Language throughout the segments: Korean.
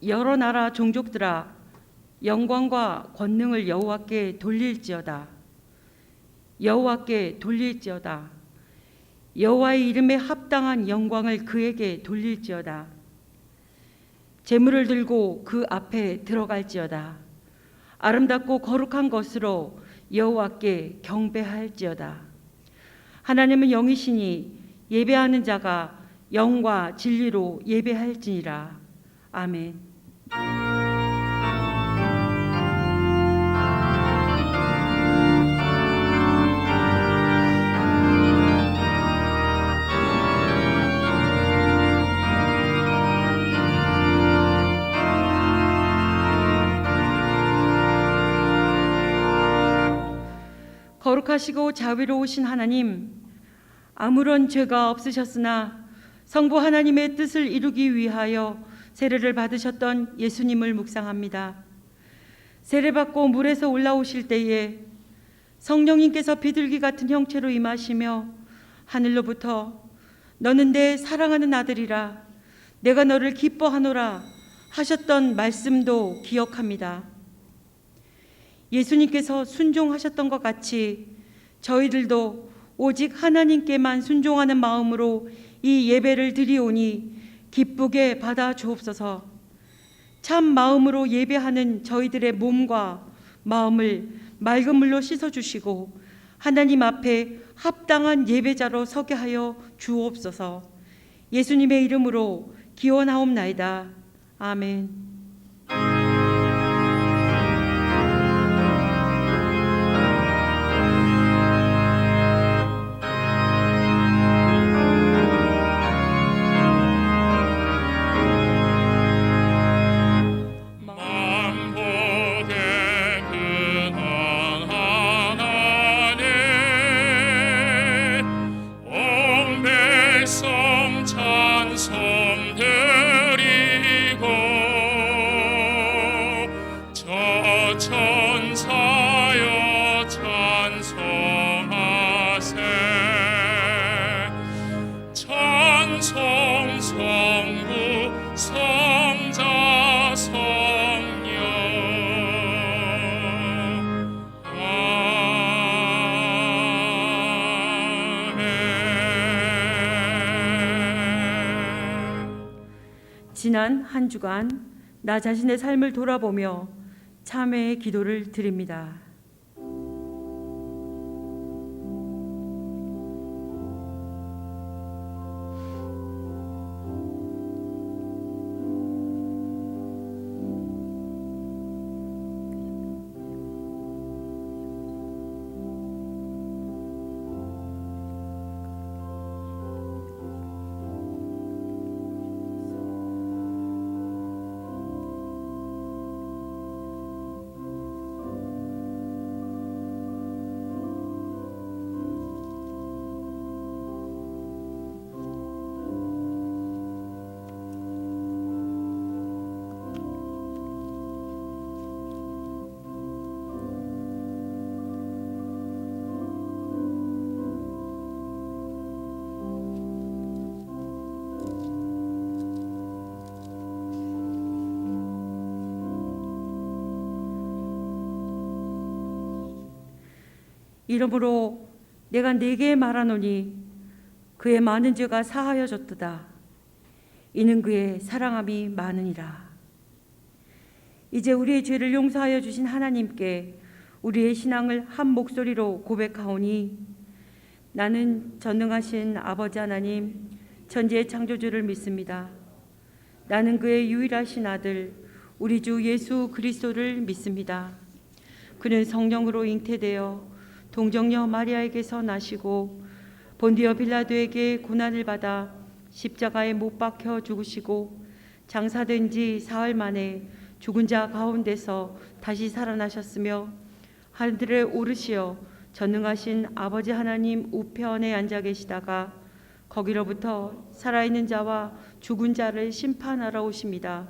여러 나라 종족들아 영광과 권능을 여호와께 돌릴지어다. 여호와께 돌릴지어다. 여호와의 이름에 합당한 영광을 그에게 돌릴지어다. 제물을 들고 그 앞에 들어갈지어다. 아름답고 거룩한 것으로 여호와께 경배할지어다. 하나님은 영이시니 예배하는 자가 영과 진리로 예배할지니라. 아멘. 거룩하시고 자비로우신 하나님, 아무런 죄가 없으셨으나 성부 하나님의 뜻을 이루기 위하여 세례를 받으셨던 예수님을 묵상합니다. 세례받고 물에서 올라오실 때에 성령님께서 비둘기 같은 형체로 임하시며 하늘로부터 너는 내 사랑하는 아들이라 내가 너를 기뻐하노라 하셨던 말씀도 기억합니다. 예수님께서 순종하셨던 것 같이 저희들도 오직 하나님께만 순종하는 마음으로 이 예배를 드리오니 기쁘게 받아 주옵소서. 참 마음으로 예배하는 저희들의 몸과 마음을 맑은 물로 씻어 주시고 하나님 앞에 합당한 예배자로 서게 하여 주옵소서. 예수님의 이름으로 기원하옵나이다. 아멘. 천사여 찬송하세. 찬송 성부 성자 성령. 아멘. 지난 한 주간 나 자신의 삶을 돌아보며 참회의 기도를 드립니다. 이러므로 내가 네게 말하노니 그의 많은 죄가 사하여졌도다. 이는 그의 사랑함이 많으니라. 이제 우리의 죄를 용서하여 주신 하나님께 우리의 신앙을 한 목소리로 고백하오니 나는 전능하신 아버지 하나님 천지의 창조주를 믿습니다. 나는 그의 유일하신 아들 우리 주 예수 그리스도를 믿습니다. 그는 성령으로 잉태되어 동정녀 마리아에게서 나시고 본디오 빌라도에게 고난을 받아 십자가에 못 박혀 죽으시고 장사된 지 사흘 만에 죽은 자 가운데서 다시 살아나셨으며 하늘에 오르시어 전능하신 아버지 하나님 우편에 앉아 계시다가 거기로부터 살아있는 자와 죽은 자를 심판하러 오십니다.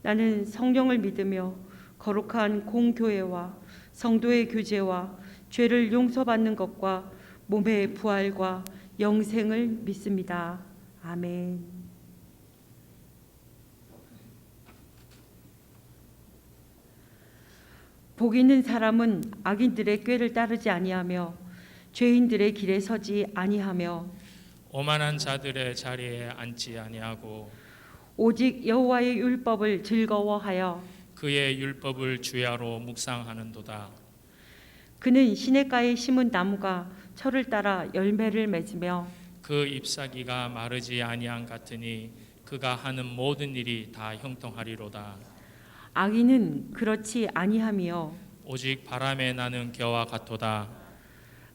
나는 성령을 믿으며 거룩한 공교회와 성도의 교제와 죄를 용서받는 것과 몸의 부활과 영생을 믿습니다. 아멘. 복 있는 사람은 악인들의 꾀를 따르지 아니하며 죄인들의 길에 서지 아니하며 오만한 자들의 자리에 앉지 아니하고 오직 여호와의 율법을 즐거워하여 그의 율법을 주야로 묵상하는도다. 그는 시냇가에 심은 나무가 철을 따라 열매를 맺으며 그 잎사귀가 마르지 아니한 같으니 그가 하는 모든 일이 다 형통하리로다. 악인은 그렇지 아니하며 오직 바람에 나는 겨와 같도다.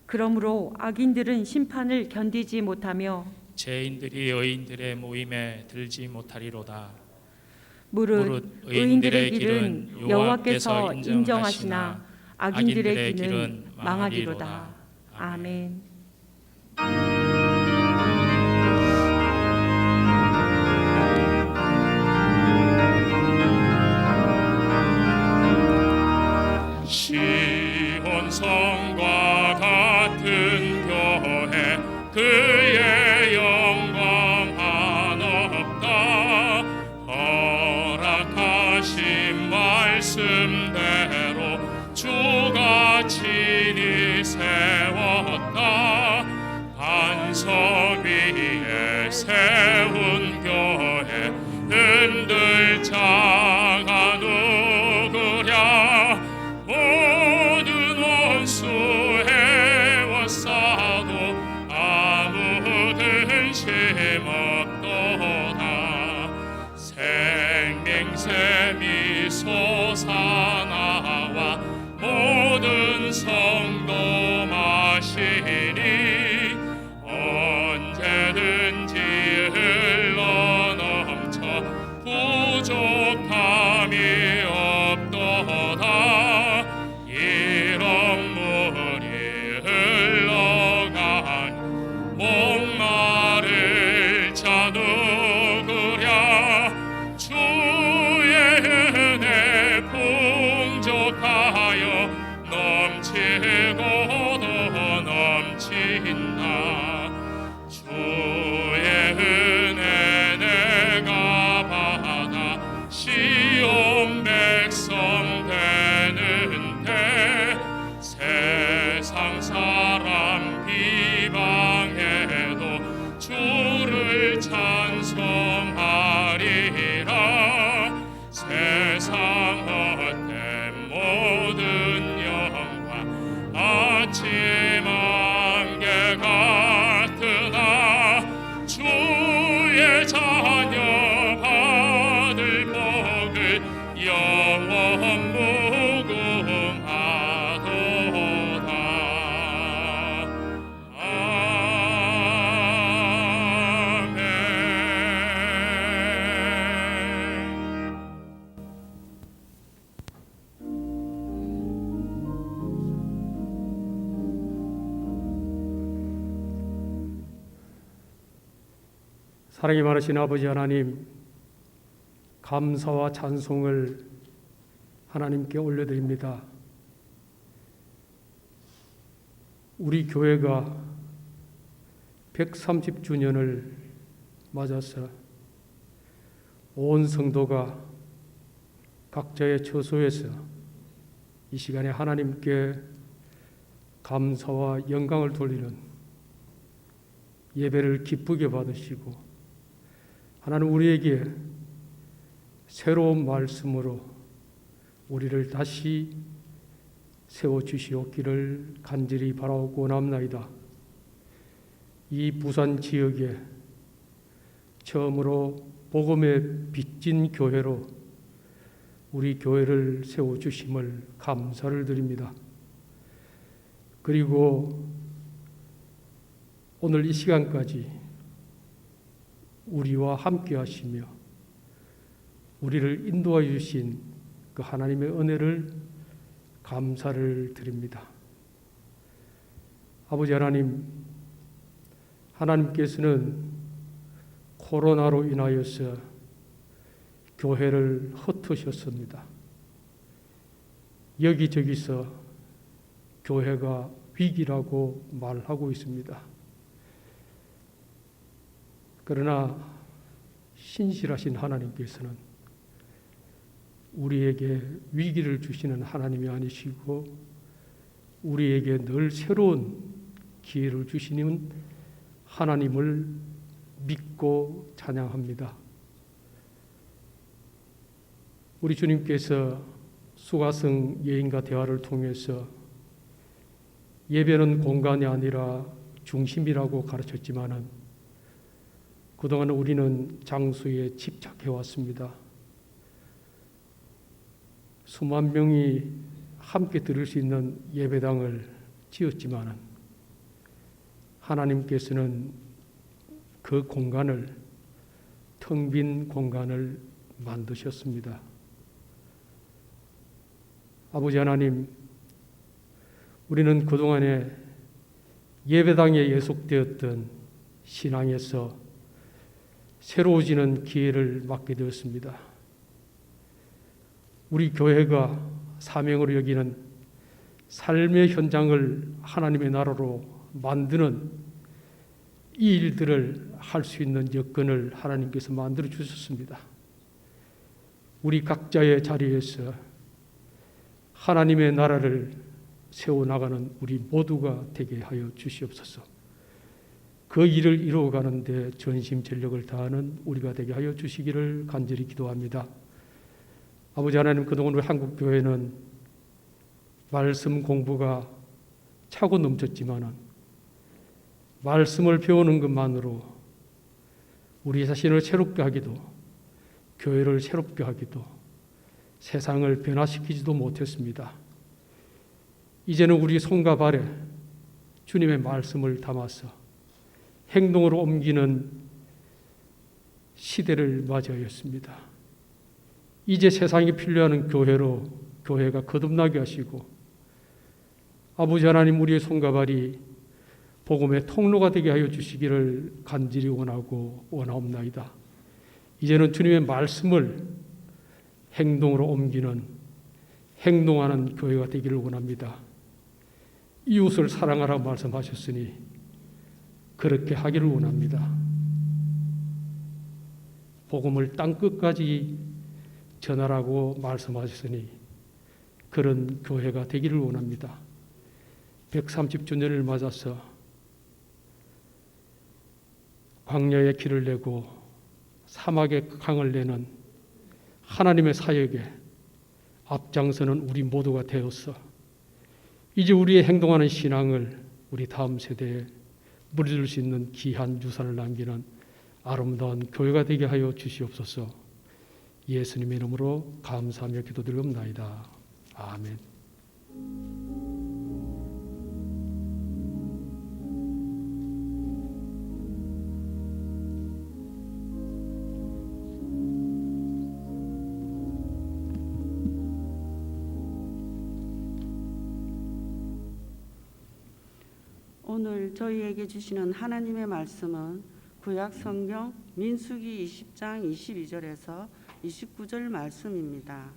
그러므로 악인들은 심판을 견디지 못하며 죄인들이 의인들의 모임에 들지 못하리로다. 무릇 의인들의 길은 여호와께서 인정하시나 악인들의 길은 망하리로다. 아멘. 시온 성과 같은 교회 그의 영광 한없다. 허락하신 말씀대로 주가 친히 세웠다. 반석 위에 세운 교회 흔들 자가 누구랴. 모든 원수 해워싸도 아무 근심 없도다. 생명샘이 솟아나와 모든 성도 마시니 언제든지 흘러넘쳐 부족함이 없도다. 이런 물이 흘러간 목마를 자 누구랴. 주의 은혜 풍족하여 넘치고도 넘친다. 주의 은혜 내가 받아 시온 백성 되는데 세상 사람 비방해도 주를 찬송하리라. 세상 헛된 모든 영광 아침 안개 같으나 주의 자녀 받을 복을 영원 무궁하도다. 아멘. 사랑이 많으신 아버지 하나님, 감사와 찬송을 하나님께 올려드립니다. 우리 교회가 130주년을 맞아서 온 성도가 각자의 처소에서 이 시간에 하나님께 감사와 영광을 돌리는 예배를 기쁘게 받으시고, 하나님 우리에게 새로운 말씀으로 우리를 다시 세워주시옵기를 간절히 바라고 원합나이다. 이 부산 지역에 처음으로 복음의 빚진 교회로 우리 교회를 세워주심을 감사를 드립니다. 그리고 오늘 이 시간까지 우리와 함께 하시며 우리를 인도하여 주신 그 하나님의 은혜를 감사를 드립니다. 아버지 하나님, 하나님께서는 코로나로 인하여서 교회를 흩으셨습니다. 여기저기서 교회가 위기라고 말하고 있습니다. 그러나 신실하신 하나님께서는 우리에게 위기를 주시는 하나님이 아니시고 우리에게 늘 새로운 기회를 주시는 하나님을 믿고 찬양합니다. 우리 주님께서 수가성 여인과 대화를 통해서 예배는 공간이 아니라 중심이라고 가르쳤지만은 그동안 우리는 장소에 집착해 왔습니다. 수만 명이 함께 들을 수 있는 예배당을 지었지만은 하나님께서는 그 공간을 텅 빈 공간을 만드셨습니다. 아버지 하나님, 우리는 그동안에 예배당에 예속되었던 신앙에서 새로워지는 기회를 맞게 되었습니다. 우리 교회가 사명으로 여기는 삶의 현장을 하나님의 나라로 만드는 이 일들을 할 수 있는 여건을 하나님께서 만들어 주셨습니다. 우리 각자의 자리에서 하나님의 나라를 세워나가는 우리 모두가 되게 하여 주시옵소서. 그 일을 이루어가는데 전심전력을 다하는 우리가 되게 하여 주시기를 간절히 기도합니다. 아버지 하나님, 그동안 우리 한국교회는 말씀 공부가 차고 넘쳤지만 말씀을 배우는 것만으로 우리 자신을 새롭게 하기도, 교회를 새롭게 하기도, 세상을 변화시키지도 못했습니다. 이제는 우리 손과 발에 주님의 말씀을 담아서 행동으로 옮기는 시대를 맞이하였습니다. 이제 세상이 필요한 교회로 교회가 거듭나게 하시고, 아버지 하나님, 우리의 손과 발이 복음의 통로가 되게 하여 주시기를 간절히 원하고 원하옵나이다. 이제는 주님의 말씀을 행동으로 옮기는, 행동하는 교회가 되기를 원합니다. 이웃을 사랑하라 말씀하셨으니 그렇게 하기를 원합니다. 복음을 땅끝까지 전하라고 말씀하셨으니 그런 교회가 되기를 원합니다. 130주년을 맞아서 광야의 길을 내고 사막의 강을 내는 하나님의 사역에 앞장서는 우리 모두가 되어서 이제 우리의 행동하는 신앙을 우리 다음 세대에 물려줄 수 있는 귀한 유산을 남기는 아름다운 교회가 되게 하여 주시옵소서. 예수님의 이름으로 감사하며 기도드리옵나이다. 아멘. 오늘 저희에게 주시는 하나님의 말씀은 구약 성경 민수기 20장 22절에서 29절 말씀입니다.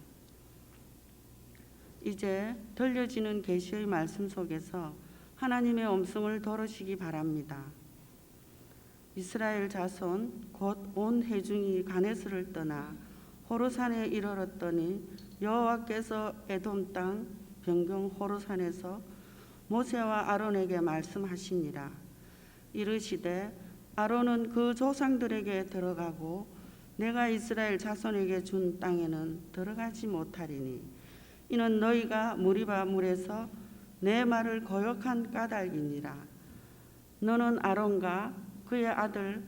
이제 들려지는 계시의 말씀 속에서 하나님의 음성을 들으시기 바랍니다. 이스라엘 자손 곧 온 회중이 가네스를 떠나 호르산에 이르렀더니 여호와께서 에돔 땅 변경 호르산에서 모세와 아론에게 말씀하시니라. 이르시되 아론은 그 조상들에게 들어가고 내가 이스라엘 자손에게 준 땅에는 들어가지 못하리니 이는 너희가 무리바 물에서 내 말을 거역한 까닭이니라. 너는 아론과 그의 아들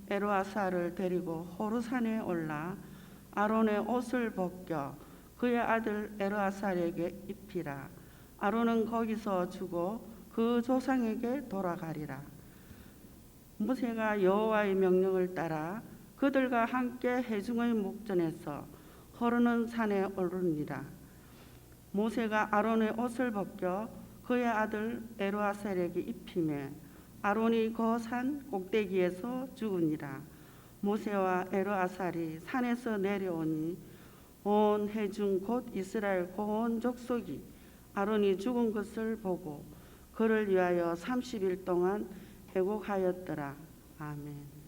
에로아사를 데리고 호르산에 올라 아론의 옷을 벗겨 그의 아들 에로아사에게 입히라. 아론은 거기서 죽어 그 조상에게 돌아가리라. 모세가 여호와의 명령을 따라 그들과 함께 회중의 목전에서 흐르는 산에 오르니라. 모세가 아론의 옷을 벗겨 그의 아들 에로아셀에게 입히매 아론이 그 산 꼭대기에서 죽으니라. 모세와 에로아살이 산에서 내려오니 온 회중 곧 이스라엘 온 족속이 아론이 죽은 것을 보고 그를 위하여 30일 동안 애곡하였더라. 아멘.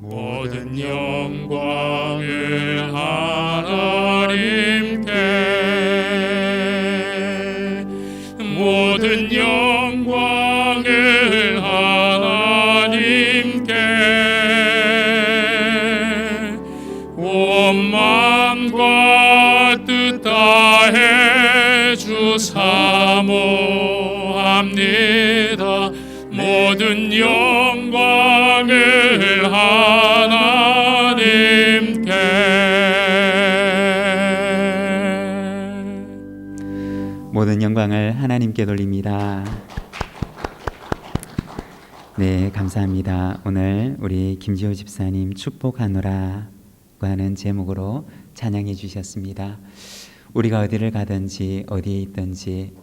모든 영광을 하나님께, 모든 영광을 하나님께, 온 마음과 뜻 다해 주 사모합니다. 모든 영광을 하나님께. 모든 영광을 하나님께 돌립니다. 네, 감사합니다. 오늘 우리 김지호 집사님 축복하노라고 하는 제목으로 찬양해 주셨습니다. 우리가 어디를 가든지 어디에 있든지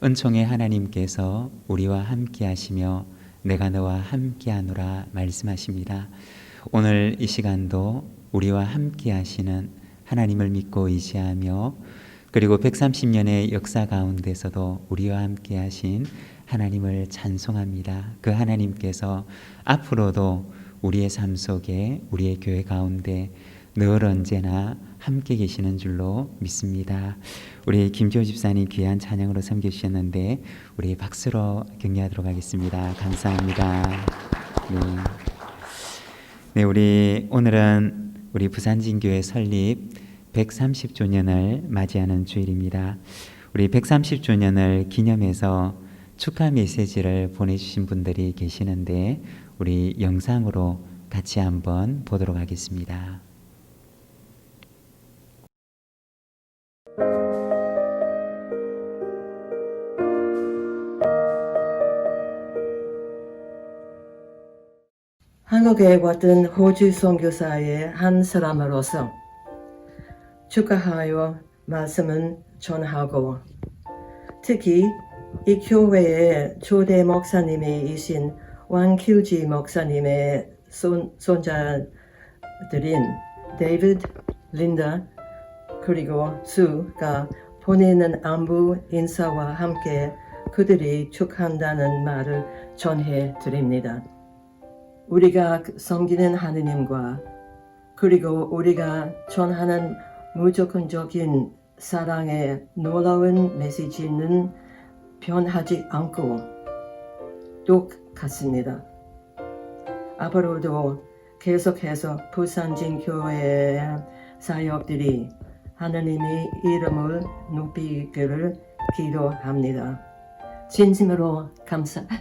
은총의 하나님께서 우리와 함께 하시며 내가 너와 함께 하노라 말씀하십니다. 오늘 이 시간도 우리와 함께 하시는 하나님을 믿고 의지하며, 그리고 130년의 역사 가운데서도 우리와 함께 하신 하나님을 찬송합니다. 그 하나님께서 앞으로도 우리의 삶 속에, 우리의 교회 가운데 늘 언제나 함께 계시는 줄로 믿습니다. 우리 김지호 집사님 귀한 찬양으로 섬겨주셨는데 우리 박수로 격려하도록 하겠습니다. 감사합니다. 네, 우리 오늘은 우리 부산진교회 설립 130주년을 맞이하는 주일입니다. 우리 130주년을 기념해서 축하 메시지를 보내주신 분들이 계시는데 우리 영상으로 같이 한번 보도록 하겠습니다. 한국에 왔던 호주 선교사의 한 사람으로서 축하하여 말씀을 전하고, 특히 이 교회의 초대 목사님이신 왕큐지 목사님의 손자들인 데이비드, 린다 그리고 수가 보내는 안부 인사와 함께 그들이 축한다는 말을 전해 드립니다. 우리가 섬기는 하느님과 그리고 우리가 전하는 무조건적인 사랑의 놀라운 메시지는 변하지 않고 똑같습니다. 앞으로도 계속해서 부산진교회의 사역들이 하나님의 이름을 높이기를 기도합니다. 진심으로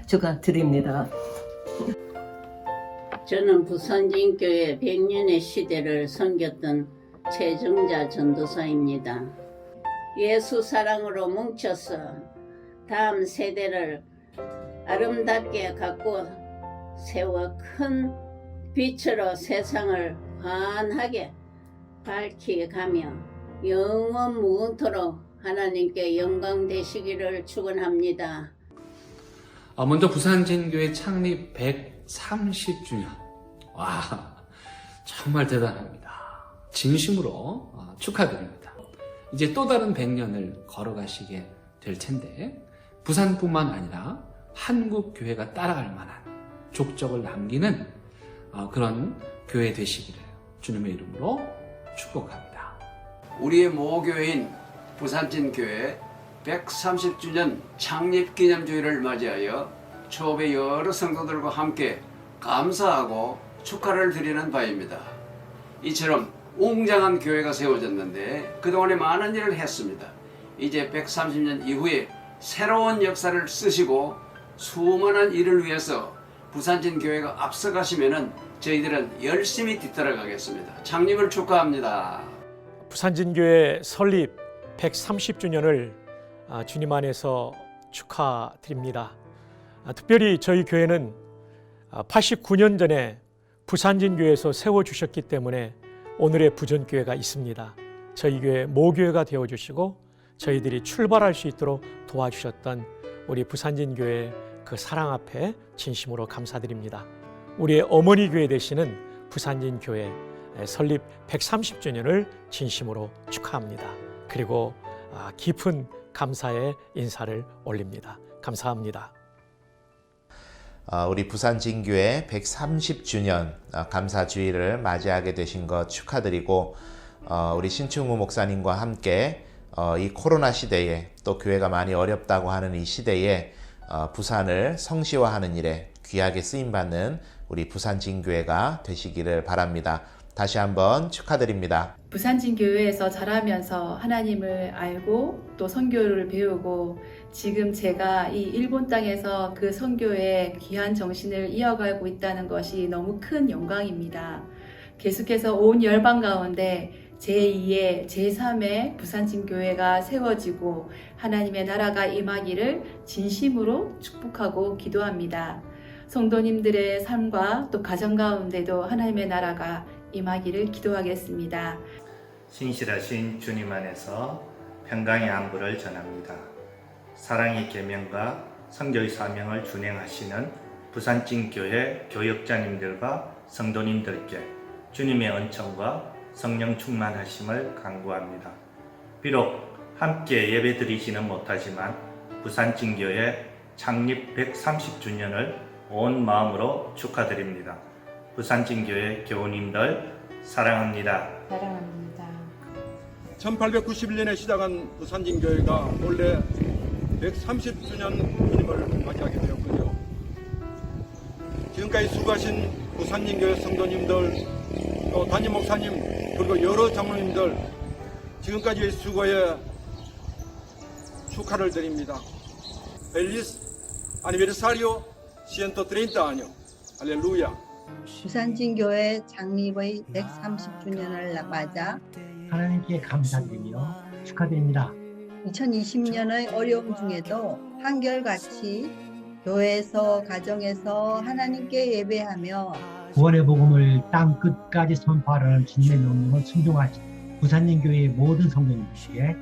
축하드립니다. 저는 부산진교회 100년의 시대를 섬겼던 최정자 전도사입니다. 예수 사랑으로 뭉쳐서 다음 세대를 아름답게 갖고 세워 큰 빛으로 세상을 환하게 밝혀가며 영원 무궁토록 하나님께 영광 되시기를 축원합니다. 먼저 부산진교회 창립 130주년. 와, 정말 대단합니다. 진심으로 축하드립니다. 이제 또 다른 100년을 걸어가시게 될 텐데, 부산뿐만 아니라 한국 교회가 따라갈 만한 족적을 남기는 그런 교회 되시기를 주님의 이름으로 축복합니다. 우리의 모교회인 부산진교회 130주년 창립기념주일을 맞이하여 초배 여러 성도들과 함께 감사하고 축하를 드리는 바입니다. 이처럼 웅장한 교회가 세워졌는데 그동안에 많은 일을 했습니다. 이제 130년 이후에 새로운 역사를 쓰시고 수많은 일을 위해서 부산진교회가 앞서가시면은 저희들은 열심히 뒤따라가겠습니다. 창립을 축하합니다. 부산진교회 설립 130주년을 주님 안에서 축하드립니다. 특별히 저희 교회는 89년 전에 부산진교회에서 세워주셨기 때문에 오늘의 부전교회가 있습니다. 저희 교회 모교회가 되어주시고 저희들이 출발할 수 있도록 도와주셨던 우리 부산진교회 그 사랑 앞에 진심으로 감사드립니다. 우리의 어머니 교회 되시는 부산진교회 설립 130주년을 진심으로 축하합니다. 그리고 깊은 감사의 인사를 올립니다. 감사합니다. 우리 부산진교회 130주년 감사주일을 맞이하게 되신 것 축하드리고, 우리 신충우 목사님과 함께 이 코로나 시대에, 또 교회가 많이 어렵다고 하는 이 시대에 부산을 성시화하는 일에 귀하게 쓰임받는 우리 부산진교회가 되시기를 바랍니다. 다시 한번 축하드립니다. 부산진교회에서 자라면서 하나님을 알고 또 선교를 배우고, 지금 제가 이 일본 땅에서 그 선교의 귀한 정신을 이어가고 있다는 것이 너무 큰 영광입니다. 계속해서 온 열방 가운데 제2의 제3의 부산진교회가 세워지고 하나님의 나라가 임하기를 진심으로 축복하고 기도합니다. 성도님들의 삶과 또 가정 가운데도 하나님의 나라가 임하기를 기도하겠습니다. 신실하신 주님 안에서 평강의 안부를 전합니다. 사랑의 계명과 선교의 사명을 준행하시는 부산진교회 교역자님들과 성도님들께 주님의 은총과 성령 충만하심을 간구합니다. 비록 함께 예배드리지는 못하지만 부산진교회 창립 130주년을 온 마음으로 축하드립니다. 부산진교회 교우님들 사랑합니다. 사랑합니다. 1891년에 시작한 부산진교회가 올해 130주년 기념을 맞이하게 되었군요. 지금까지 수고하신 부산진교회 성도님들, 또 담임 목사님, 그리고 여러 장로님들, 지금까지의 수고에 축하를 드립니다. 벨리스 아니베르사리오 130 año. 할렐루야. 부산진교회 창립의 130주년을 맞아 하나님께 감사드리며 축하드립니다. 2020년의 어려움 중에도 한결같이 교회에서 가정에서 하나님께 예배하며 구원의 복음을 땅 끝까지 선포하라는 주님의 명령을 순종하신 부산진교회의 모든 성도님들에게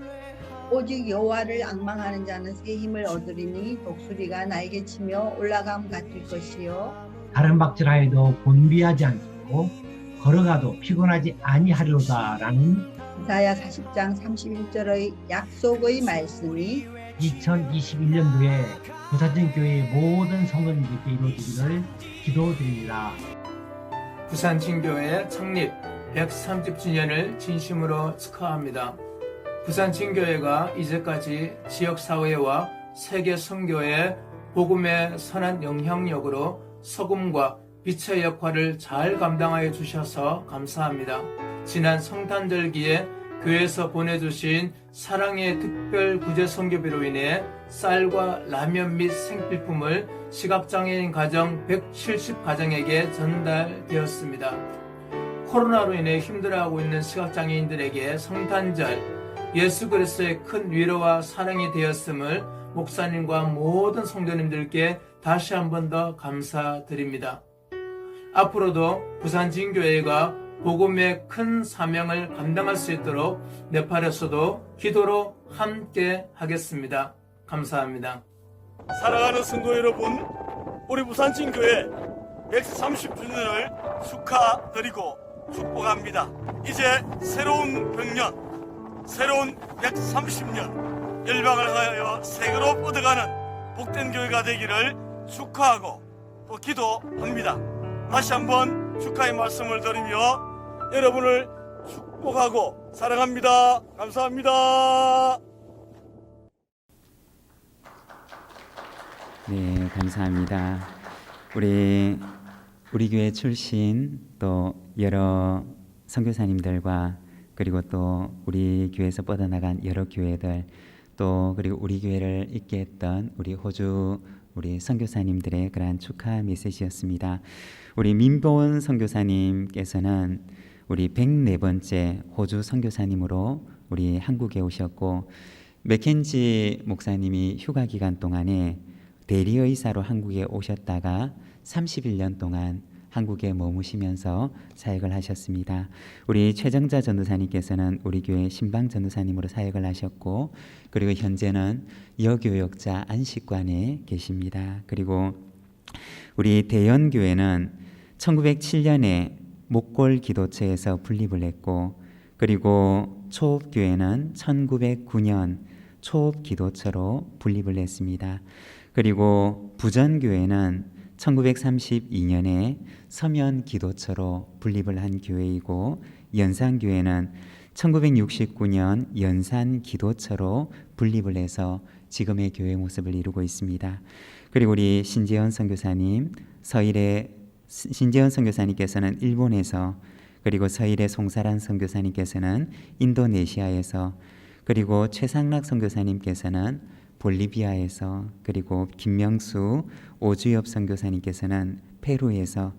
오직 여호와를 앙망하는 자는 새 힘을 얻으리니 독수리가 날개치며 올라감 같을 것이요 다른 박질하여도 곤비하지 않고 걸어가도 피곤하지 아니하리로다라는 이사야 40장 31절의 약속의 말씀이 2021년도에 부산진교회의 모든 성도님들께 이루어지기를 기도드립니다. 부산진교회 창립 130주년을 진심으로 축하합니다. 부산진교회가 이제까지 지역사회와 세계 선교에 복음의 선한 영향력으로 소금과 빛의 역할을 잘 감당하여 주셔서 감사합니다. 지난 성탄절기에 교회에서 보내주신 사랑의 특별 구제 선교비로 인해 쌀과 라면 및 생필품을 시각장애인 가정 170가정에게 전달되었습니다. 코로나로 인해 힘들어하고 있는 시각장애인들에게 성탄절 예수 그리스도의 큰 위로와 사랑이 되었음을 목사님과 모든 성도님들께 다시 한 번 더 감사드립니다. 앞으로도 부산진교회가 복음의 큰 사명을 감당할 수 있도록 네팔에서도 기도로 함께 하겠습니다. 감사합니다. 사랑하는 성도 여러분, 우리 부산진교회 130주년을 축하드리고 축복합니다. 이제 새로운 100년, 새로운 130년, 열방을 하여 세계로 뻗어가는 복된 교회가 되기를 축하하고 또 기도합니다. 다시 한번 축하의 말씀을 드리며 여러분을 축복하고 사랑합니다. 감사합니다. 네, 감사합니다. 우리 교회 출신 또 여러 선교사님들과 그리고 또 우리 교회에서 뻗어나간 여러 교회들 또 그리고 우리 교회를 있게 했던 우리 호주 우리 선교사님들의 그러한 축하 메시지였습니다. 우리 민보원 선교사님께서는 우리 104번째 호주 선교사님으로 우리 한국에 오셨고, 맥켄지 목사님이 휴가 기간 동안에 대리의사로 한국에 오셨다가 31년 동안 한국에 머무시면서 사역을 하셨습니다. 우리 최정자 전도사님께서는 우리 교회 신방 전도사님으로 사역을 하셨고, 그리고 현재는 여교역자 안식관에 계십니다. 그리고 우리 대연교회는 1907년에 목골 기도처에서 분립을 했고, 그리고 초업교회는 1909년 초업 기도처로 분립을 했습니다. 그리고 부전교회는 1932년에 서면 기도처로 분립을 한 교회이고, 연산교회는 1969년 연산 기도처로 분립을 해서 지금의 교회 모습을 이루고 있습니다. 그리고 우리 신재현 선교사님, 신재현 선교사님께서는 일본에서, 그리고 서일의 송사란 선교사님께서는 인도네시아에서, 그리고 최상락 선교사님께서는 볼리비아에서, 그리고 김명수 오주엽 선교사님께서는 페루에서,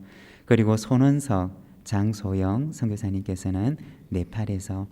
그리고 손은석 장소영 선교사님께서는 네팔에서,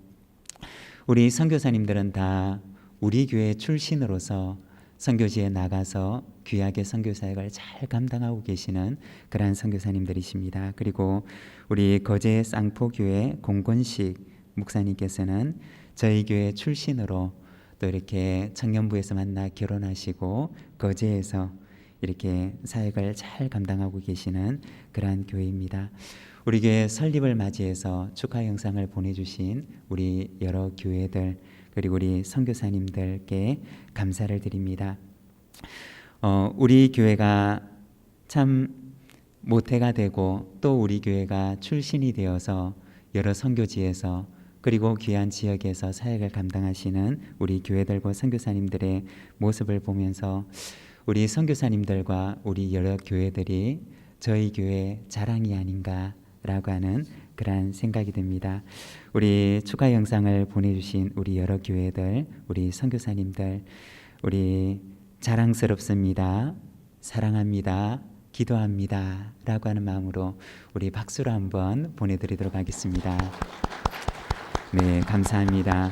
우리 선교사님들은 다 우리 교회 출신으로서 선교지에 나가서 귀하게 선교 사역을 잘 감당하고 계시는 그러한 선교사님들이십니다. 그리고 우리 거제 쌍포교회 공권식 목사님께서는 저희 교회 출신으로 또 이렇게 청년부에서 만나 결혼하시고 거제에서 이렇게 사역을 잘 감당하고 계시는 그러한 교회입니다. 우리 교회 설립을 맞이해서 축하 영상을 보내주신 우리 여러 교회들, 그리고 우리 선교사님들께 감사를 드립니다. 우리 교회가 참 모태가 되고 또 우리 교회가 출신이 되어서 여러 선교지에서, 그리고 귀한 지역에서 사역을 감당하시는 우리 교회들과 선교사님들의 모습을 보면서 우리 선교사님들과 우리 여러 교회들이 저희 교회 자랑이 아닌가라고 하는 그러한 생각이 듭니다. 우리 축하 영상을 보내주신 우리 여러 교회들, 우리 선교사님들, 우리 자랑스럽습니다, 사랑합니다, 기도합니다 라고 하는 마음으로 우리 박수로 한번 보내드리도록 하겠습니다. 네, 감사합니다.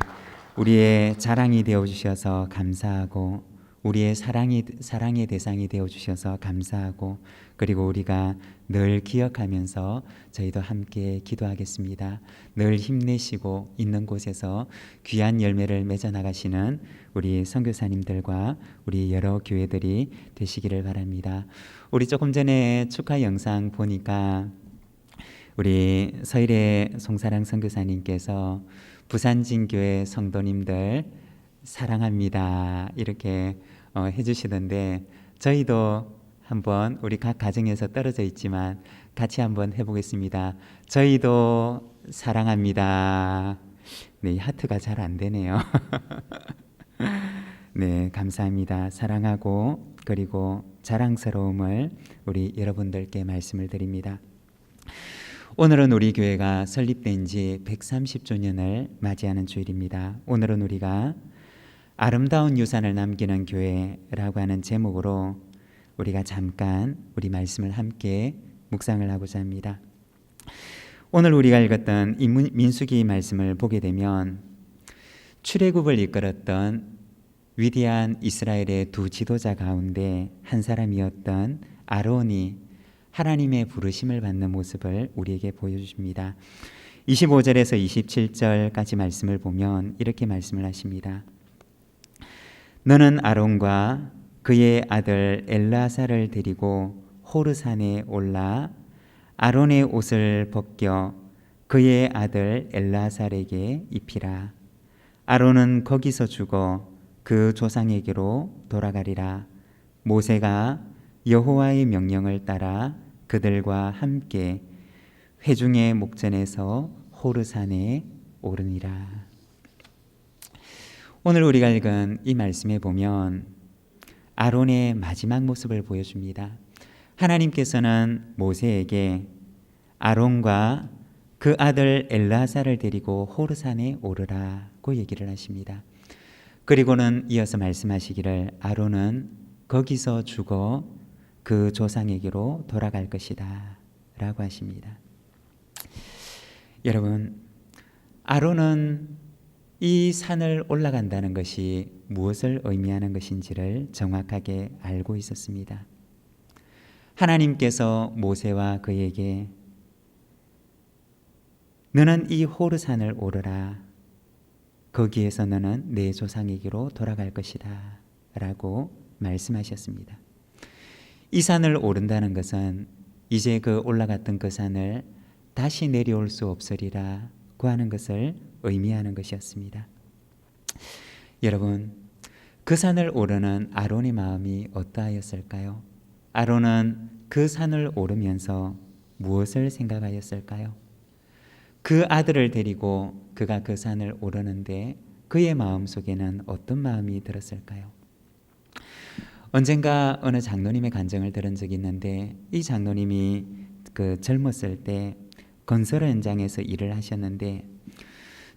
우리의 자랑이 되어주셔서 감사하고, 우리의 사랑의 대상이 되어주셔서 감사하고, 그리고 우리가 늘 기억하면서 저희도 함께 기도하겠습니다. 늘 힘내시고 있는 곳에서 귀한 열매를 맺어나가시는 우리 선교사님들과 우리 여러 교회들이 되시기를 바랍니다. 우리 조금 전에 축하 영상 보니까 우리 서일의 송사랑 선교사님께서 부산진교회 성도님들 사랑합니다 이렇게 해주시던데, 저희도 한번 우리 각 가정에서 떨어져 있지만 같이 한번 해보겠습니다. 저희도 사랑합니다. 네, 하트가 잘 안 되네요. 네, 감사합니다. 사랑하고 그리고 자랑스러움을 우리 여러분들께 말씀을 드립니다. 오늘은 우리 교회가 설립된 지 130주년을 맞이하는 주일입니다. 오늘은 우리가 아름다운 유산을 남기는 교회라고 하는 제목으로 우리가 잠깐 우리 말씀을 함께 묵상을 하고자 합니다. 오늘 우리가 읽었던 이 민수기 말씀을 보게 되면 출애굽을 이끌었던 위대한 이스라엘의 두 지도자 가운데 한 사람이었던 아론이 하나님의 부르심을 받는 모습을 우리에게 보여주십니다. 25절에서 27절까지 말씀을 보면 이렇게 말씀을 하십니다. 너는 아론과 그의 아들 엘르아사를 데리고 호르산에 올라 아론의 옷을 벗겨 그의 아들 엘르아사에게 입히라. 아론은 거기서 죽어 그 조상에게로 돌아가리라. 모세가 여호와의 명령을 따라 그들과 함께 회중의 목전에서 호르산에 오르니라. 오늘 우리가 읽은 이 말씀에 보면 아론의 마지막 모습을 보여줍니다. 하나님께서는 모세에게 아론과 그 아들 엘르아사를 데리고 호르산에 오르라고 얘기를 하십니다. 그리고는 이어서 말씀하시기를 아론은 거기서 죽어 그 조상에게로 돌아갈 것이다 라고 하십니다. 여러분, 아론은 이 산을 올라간다는 것이 무엇을 의미하는 것인지를 정확하게 알고 있었습니다. 하나님께서 모세와 그에게 너는 이 호르산을 오르라. 거기에서 너는 내 조상에게로 돌아갈 것이다 라고 말씀하셨습니다. 이 산을 오른다는 것은 이제 그 올라갔던 그 산을 다시 내려올 수 없으리라고 하는 것을 의미하는 것이었습니다. 여러분, 그 산을 오르는 아론의 마음이 어떠하였을까요? 아론은 그 산을 오르면서 무엇을 생각하였을까요? 그 아들을 데리고 그가 그 산을 오르는데 그의 마음속에는 어떤 마음이 들었을까요? 언젠가 어느 장로님의 간증을 들은 적이 있는데, 이 장로님이 젊었을 때 건설 현장에서 일을 하셨는데,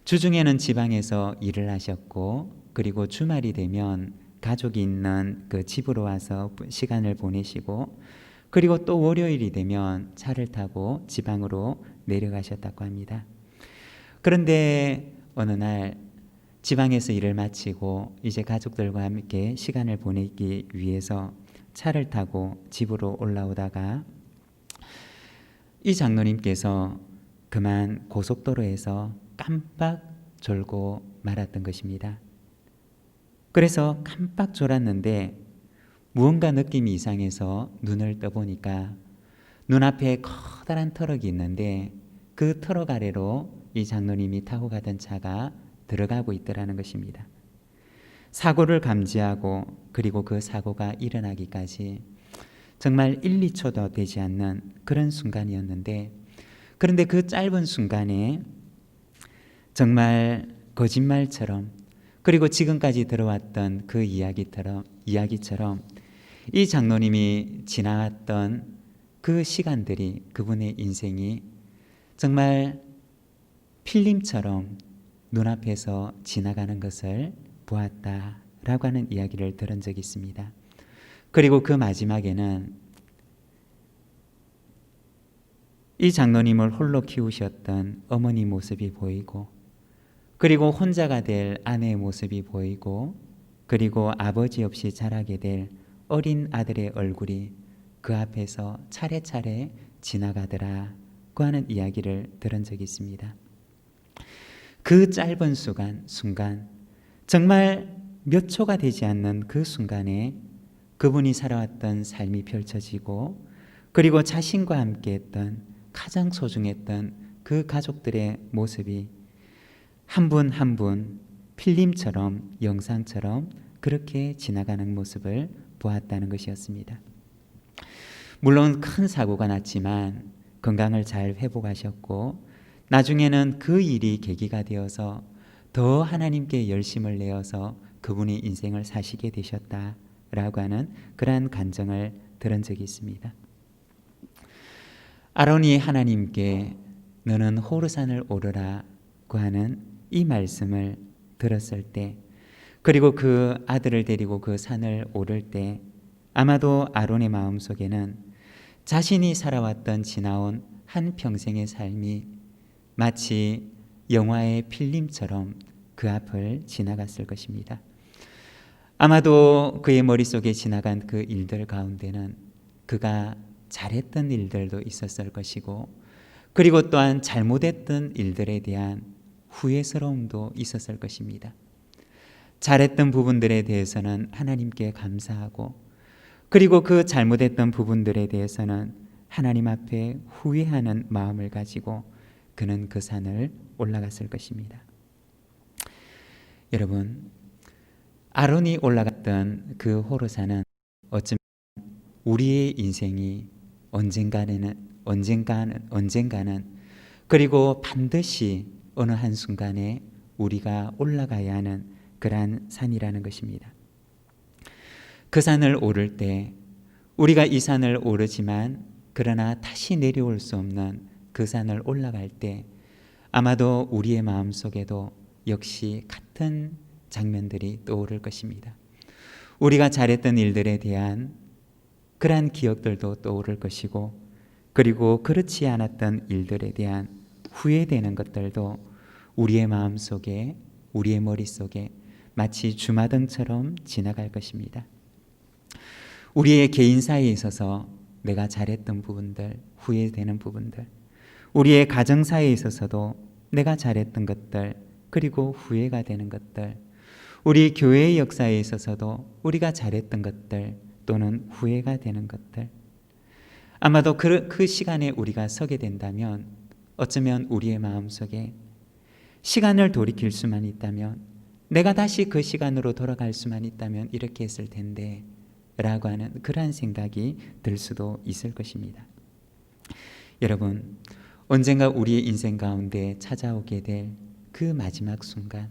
주중에는 지방에서 일을 하셨고, 그리고 주말이 되면 가족이 있는 그 집으로 와서 시간을 보내시고, 그리고 또 월요일이 되면 차를 타고 지방으로 내려가셨다고 합니다. 그런데 어느 날 지방에서 일을 마치고 이제 가족들과 함께 시간을 보내기 위해서 차를 타고 집으로 올라오다가 이 장로님께서 그만 고속도로에서 깜빡 졸고 말았던 것입니다. 그래서 깜빡 졸았는데 무언가 느낌이 이상해서 눈을 떠보니까 눈앞에 커다란 트럭이 있는데 그 트럭 아래로 이 장로님이 타고 가던 차가 들어가고 있더라는 것입니다. 사고를 감지하고 그리고 그 사고가 일어나기까지 정말 1, 2초도 되지 않는 그런 순간이었는데, 그런데 그 짧은 순간에 정말 거짓말처럼, 그리고 지금까지 들어왔던 그 이야기처럼 이 장로님이 지나왔던 그 시간들이, 그분의 인생이 정말 필름처럼 눈앞에서 지나가는 것을 보았다라고 하는 이야기를 들은 적이 있습니다. 그리고 그 마지막에는 이 장로님을 홀로 키우셨던 어머니 모습이 보이고, 그리고 혼자가 될 아내의 모습이 보이고, 그리고 아버지 없이 자라게 될 어린 아들의 얼굴이 그 앞에서 차례차례 지나가더라고 하는 이야기를 들은 적이 있습니다. 그 짧은 순간, 정말 몇 초가 되지 않는 그 순간에 그분이 살아왔던 삶이 펼쳐지고, 그리고 자신과 함께 했던 가장 소중했던 그 가족들의 모습이 한 분 한 분 필름처럼, 영상처럼 그렇게 지나가는 모습을 보았다는 것이었습니다. 물론 큰 사고가 났지만 건강을 잘 회복하셨고, 나중에는 그 일이 계기가 되어서 더 하나님께 열심을 내어서 그분이 인생을 사시게 되셨다라고 하는 그러한 간증을 들은 적이 있습니다. 아론이 하나님께 너는 호르산을 오르라고 하는 이 말씀을 들었을 때, 그리고 그 아들을 데리고 그 산을 오를 때, 아마도 아론의 마음속에는 자신이 살아왔던 지나온 한 평생의 삶이 마치 영화의 필름처럼 그 앞을 지나갔을 것입니다. 아마도 그의 머릿속에 지나간 그 일들 가운데는 그가 잘했던 일들도 있었을 것이고, 그리고 또한 잘못했던 일들에 대한 후회스러움도 있었을 것입니다. 잘했던 부분들에 대해서는 하나님께 감사하고, 그리고 그 잘못했던 부분들에 대해서는 하나님 앞에 후회하는 마음을 가지고 그는 그 산을 올라갔을 것입니다. 여러분, 아론이 올라갔던 그 호르산은 어쩌면 우리의 인생이 언젠가는 그리고 반드시 어느 한순간에 우리가 올라가야 하는 그러한 산이라는 것입니다. 그 산을 오를 때 우리가 이 산을 오르지만 그러나 다시 내려올 수 없는 그 산을 올라갈 때 아마도 우리의 마음속에도 역시 같은 장면들이 떠오를 것입니다. 우리가 잘했던 일들에 대한 그러한 기억들도 떠오를 것이고, 그리고 그렇지 않았던 일들에 대한 후회되는 것들도 우리의 마음속에, 우리의 머릿속에 마치 주마등처럼 지나갈 것입니다. 우리의 개인사에 있어서 내가 잘했던 부분들, 후회되는 부분들, 우리의 가정사에 있어서도 내가 잘했던 것들, 그리고 후회가 되는 것들, 우리 교회의 역사에 있어서도 우리가 잘했던 것들 또는 후회가 되는 것들, 아마도 그 시간에 우리가 서게 된다면 어쩌면 우리의 마음속에 시간을 돌이킬 수만 있다면, 내가 다시 그 시간으로 돌아갈 수만 있다면 이렇게 했을 텐데 라고 하는 그러한 생각이 들 수도 있을 것입니다. 여러분, 언젠가 우리의 인생 가운데 찾아오게 될 그 마지막 순간,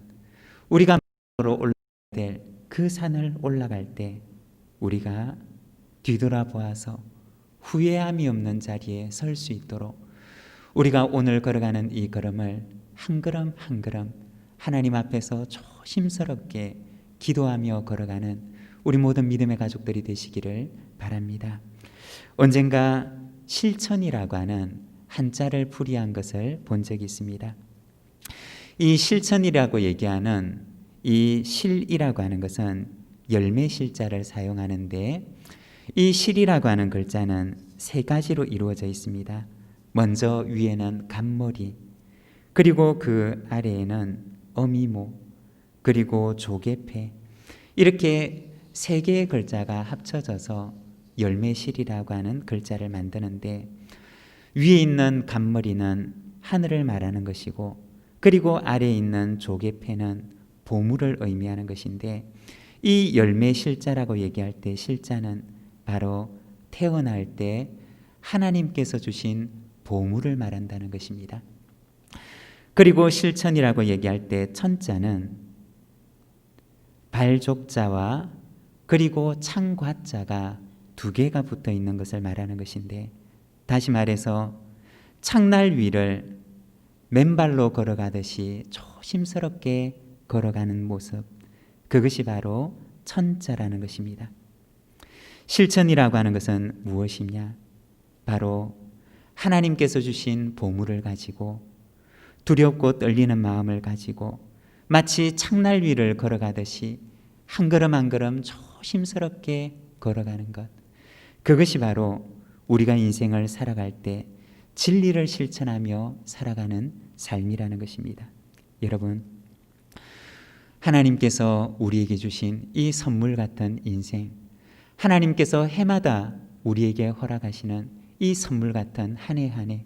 우리가 올라가야 될 그 산을 올라갈 때 우리가 뒤돌아보아서 후회함이 없는 자리에 설 수 있도록 우리가 오늘 걸어가는 이 걸음을 한 걸음 한 걸음 하나님 앞에서 조심스럽게 기도하며 걸어가는 우리 모든 믿음의 가족들이 되시기를 바랍니다. 언젠가 실천이라고 하는 한자를 풀이한 것을 본 적이 있습니다. 이 실천이라고 얘기하는 이 실이라고 하는 것은 열매 실자를 사용하는데, 이 실이라고 하는 글자는 세 가지로 이루어져 있습니다. 먼저 위에는 간머리, 그리고 그 아래에는 어미모, 그리고 조개패, 이렇게 세 개의 글자가 합쳐져서 열매실이라고 하는 글자를 만드는데, 위에 있는 간머리는 하늘을 말하는 것이고, 그리고 아래에 있는 조개패는 보물을 의미하는 것인데, 이 열매실자라고 얘기할 때 실자는 바로 태어날 때 하나님께서 주신 보물을 말한다는 것입니다. 그리고 실천이라고 얘기할 때 천자는 발족자와 그리고 창과자가 두 개가 붙어 있는 것을 말하는 것인데, 다시 말해서 창날 위를 맨발로 걸어가듯이 조심스럽게 걸어가는 모습, 그것이 바로 천자라는 것입니다. 실천이라고 하는 것은 무엇이냐? 바로 하나님께서 주신 보물을 가지고 두렵고 떨리는 마음을 가지고 마치 창날 위를 걸어가듯이 한 걸음 한 걸음 조심스럽게 걸어가는 것, 그것이 바로 우리가 인생을 살아갈 때 진리를 실천하며 살아가는 삶이라는 것입니다. 여러분, 하나님께서 우리에게 주신 이 선물 같은 인생, 하나님께서 해마다 우리에게 허락하시는 이 선물 같은 한 해 한 해,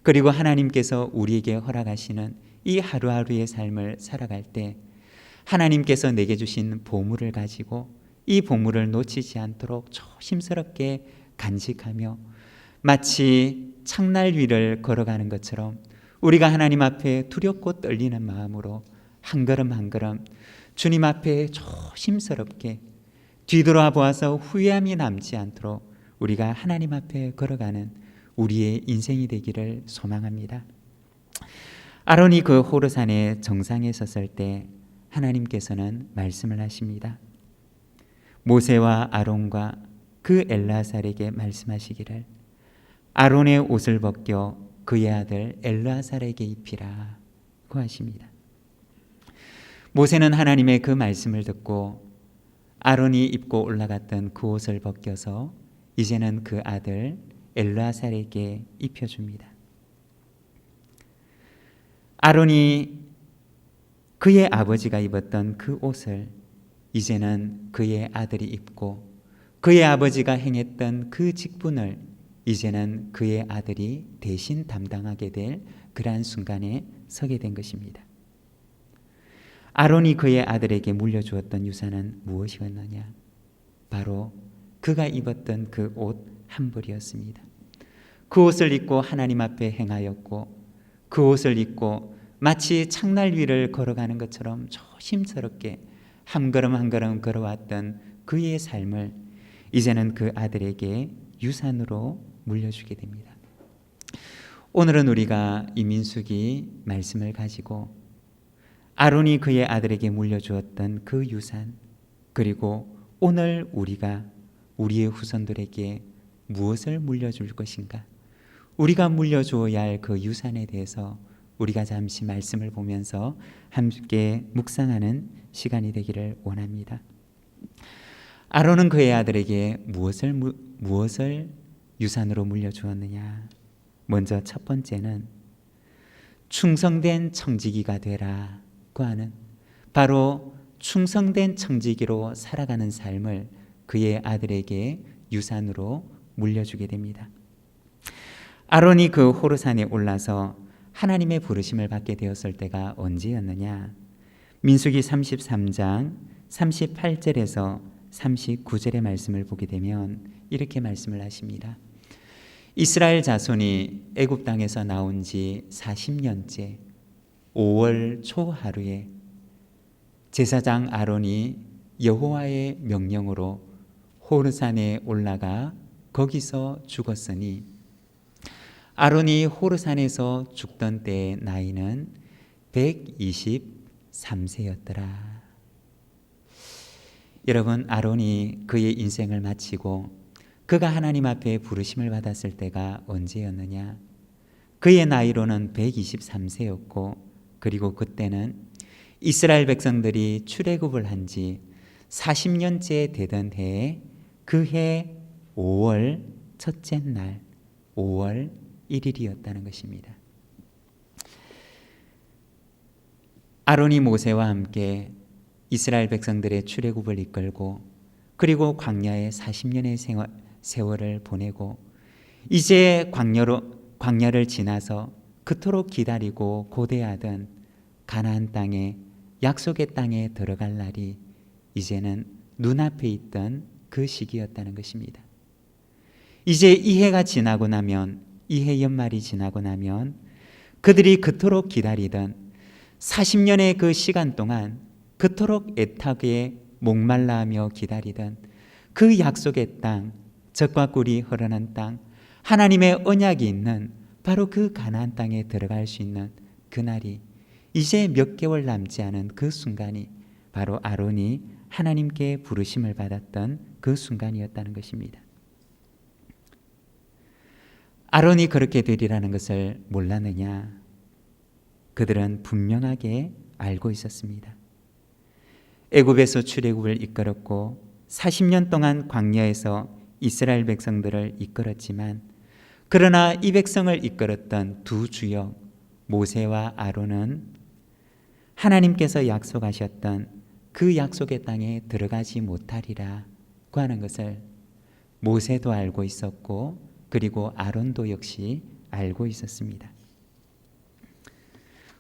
그리고 하나님께서 우리에게 허락하시는 이 하루하루의 삶을 살아갈 때 하나님께서 내게 주신 보물을 가지고 이 보물을 놓치지 않도록 조심스럽게 간직하며 마치 창날 위를 걸어가는 것처럼 우리가 하나님 앞에 두렵고 떨리는 마음으로 한 걸음 한 걸음 주님 앞에 조심스럽게 뒤돌아보아서 후회함이 남지 않도록 우리가 하나님 앞에 걸어가는 우리의 인생이 되기를 소망합니다. 아론이 그 호르산의 정상에 섰을 때 하나님께서는 말씀을 하십니다. 모세와 아론과 그 엘르아살에게 말씀하시기를 아론의 옷을 벗겨 그의 아들 엘르아살에게 입히라 고 하십니다. 모세는 하나님의 그 말씀을 듣고 아론이 입고 올라갔던 그 옷을 벗겨서 이제는 그 아들 엘르아살에게 입혀줍니다. 아론이 그의 아버지가 입었던 그 옷을 이제는 그의 아들이 입고 그의 아버지가 행했던 그 직분을 이제는 그의 아들이 대신 담당하게 될 그러한 순간에 서게 된 것입니다. 아론이 그의 아들에게 물려주었던 유산은 무엇이었느냐? 바로 그가 입었던 그 옷 한 벌이었습니다. 그 옷을 입고 하나님 앞에 행하였고 그 옷을 입고 마치 창날 위를 걸어가는 것처럼 조심스럽게 한 걸음 한 걸음 걸어왔던 그의 삶을 이제는 그 아들에게 유산으로 물려주게 됩니다. 오늘은 우리가 이 민수기 말씀을 가지고 아론이 그의 아들에게 물려주었던 그 유산, 그리고 오늘 우리가 우리의 후손들에게 무엇을 물려줄 것인가, 우리가 물려주어야 할 그 유산에 대해서 우리가 잠시 말씀을 보면서 함께 묵상하는 시간이 되기를 원합니다. 아론은 그의 아들에게 무엇을 유산으로 물려주었느냐? 먼저 첫 번째는 충성된 청지기가 되라고 하는, 바로 충성된 청지기로 살아가는 삶을 그의 아들에게 유산으로 물려주게 됩니다. 아론이 그 호르산에 올라서 하나님의 부르심을 받게 되었을 때가 언제였느냐? 민수기 33장 38절에서 39절의 말씀을 보게 되면 이렇게 말씀을 하십니다. 이스라엘 자손이 애굽 땅에서 나온 지 40년째 5월 초 하루에 제사장 아론이 여호와의 명령으로 호르산에 올라가 거기서 죽었으니 아론이 호르산에서 죽던 때의 나이는 123세였더라. 여러분, 아론이 그의 인생을 마치고 그가 하나님 앞에 부르심을 받았을 때가 언제였느냐? 그의 나이로는 123세였고 그리고 그때는 이스라엘 백성들이 출애굽을 한 지 40년째 되던 해에 그 해 5월 첫째 날 5월 1일이었다는 것입니다. 아론이 모세와 함께 이스라엘 백성들의 출애굽을 이끌고 그리고 광야에 40년의 세월을 보내고 이제 광야를 지나서 그토록 기다리고 고대하던 가나안 땅에 약속의 땅에 들어갈 날이 이제는 눈앞에 있던 그 시기였다는 것입니다. 이제 이 해가 지나고 나면 이 해 연말이 지나고 나면 그들이 그토록 기다리던 40년의 그 시간 동안 그토록 애타게 목말라하며 기다리던 그 약속의 땅, 젖과 꿀이 흐르는 땅, 하나님의 언약이 있는 바로 그 가나안 땅에 들어갈 수 있는 그날이 이제 몇 개월 남지 않은 그 순간이 바로 아론이 하나님께 부르심을 받았던 그 순간이었다는 것입니다. 아론이 그렇게 되리라는 것을 몰랐느냐? 그들은 분명하게 알고 있었습니다. 애굽에서 출애굽을 이끌었고 40년 동안 광야에서 이스라엘 백성들을 이끌었지만 그러나 이 백성을 이끌었던 두 주역 모세와 아론은 하나님께서 약속하셨던 그 약속의 땅에 들어가지 못하리라고 하는 것을 모세도 알고 있었고 그리고 아론도 역시 알고 있었습니다.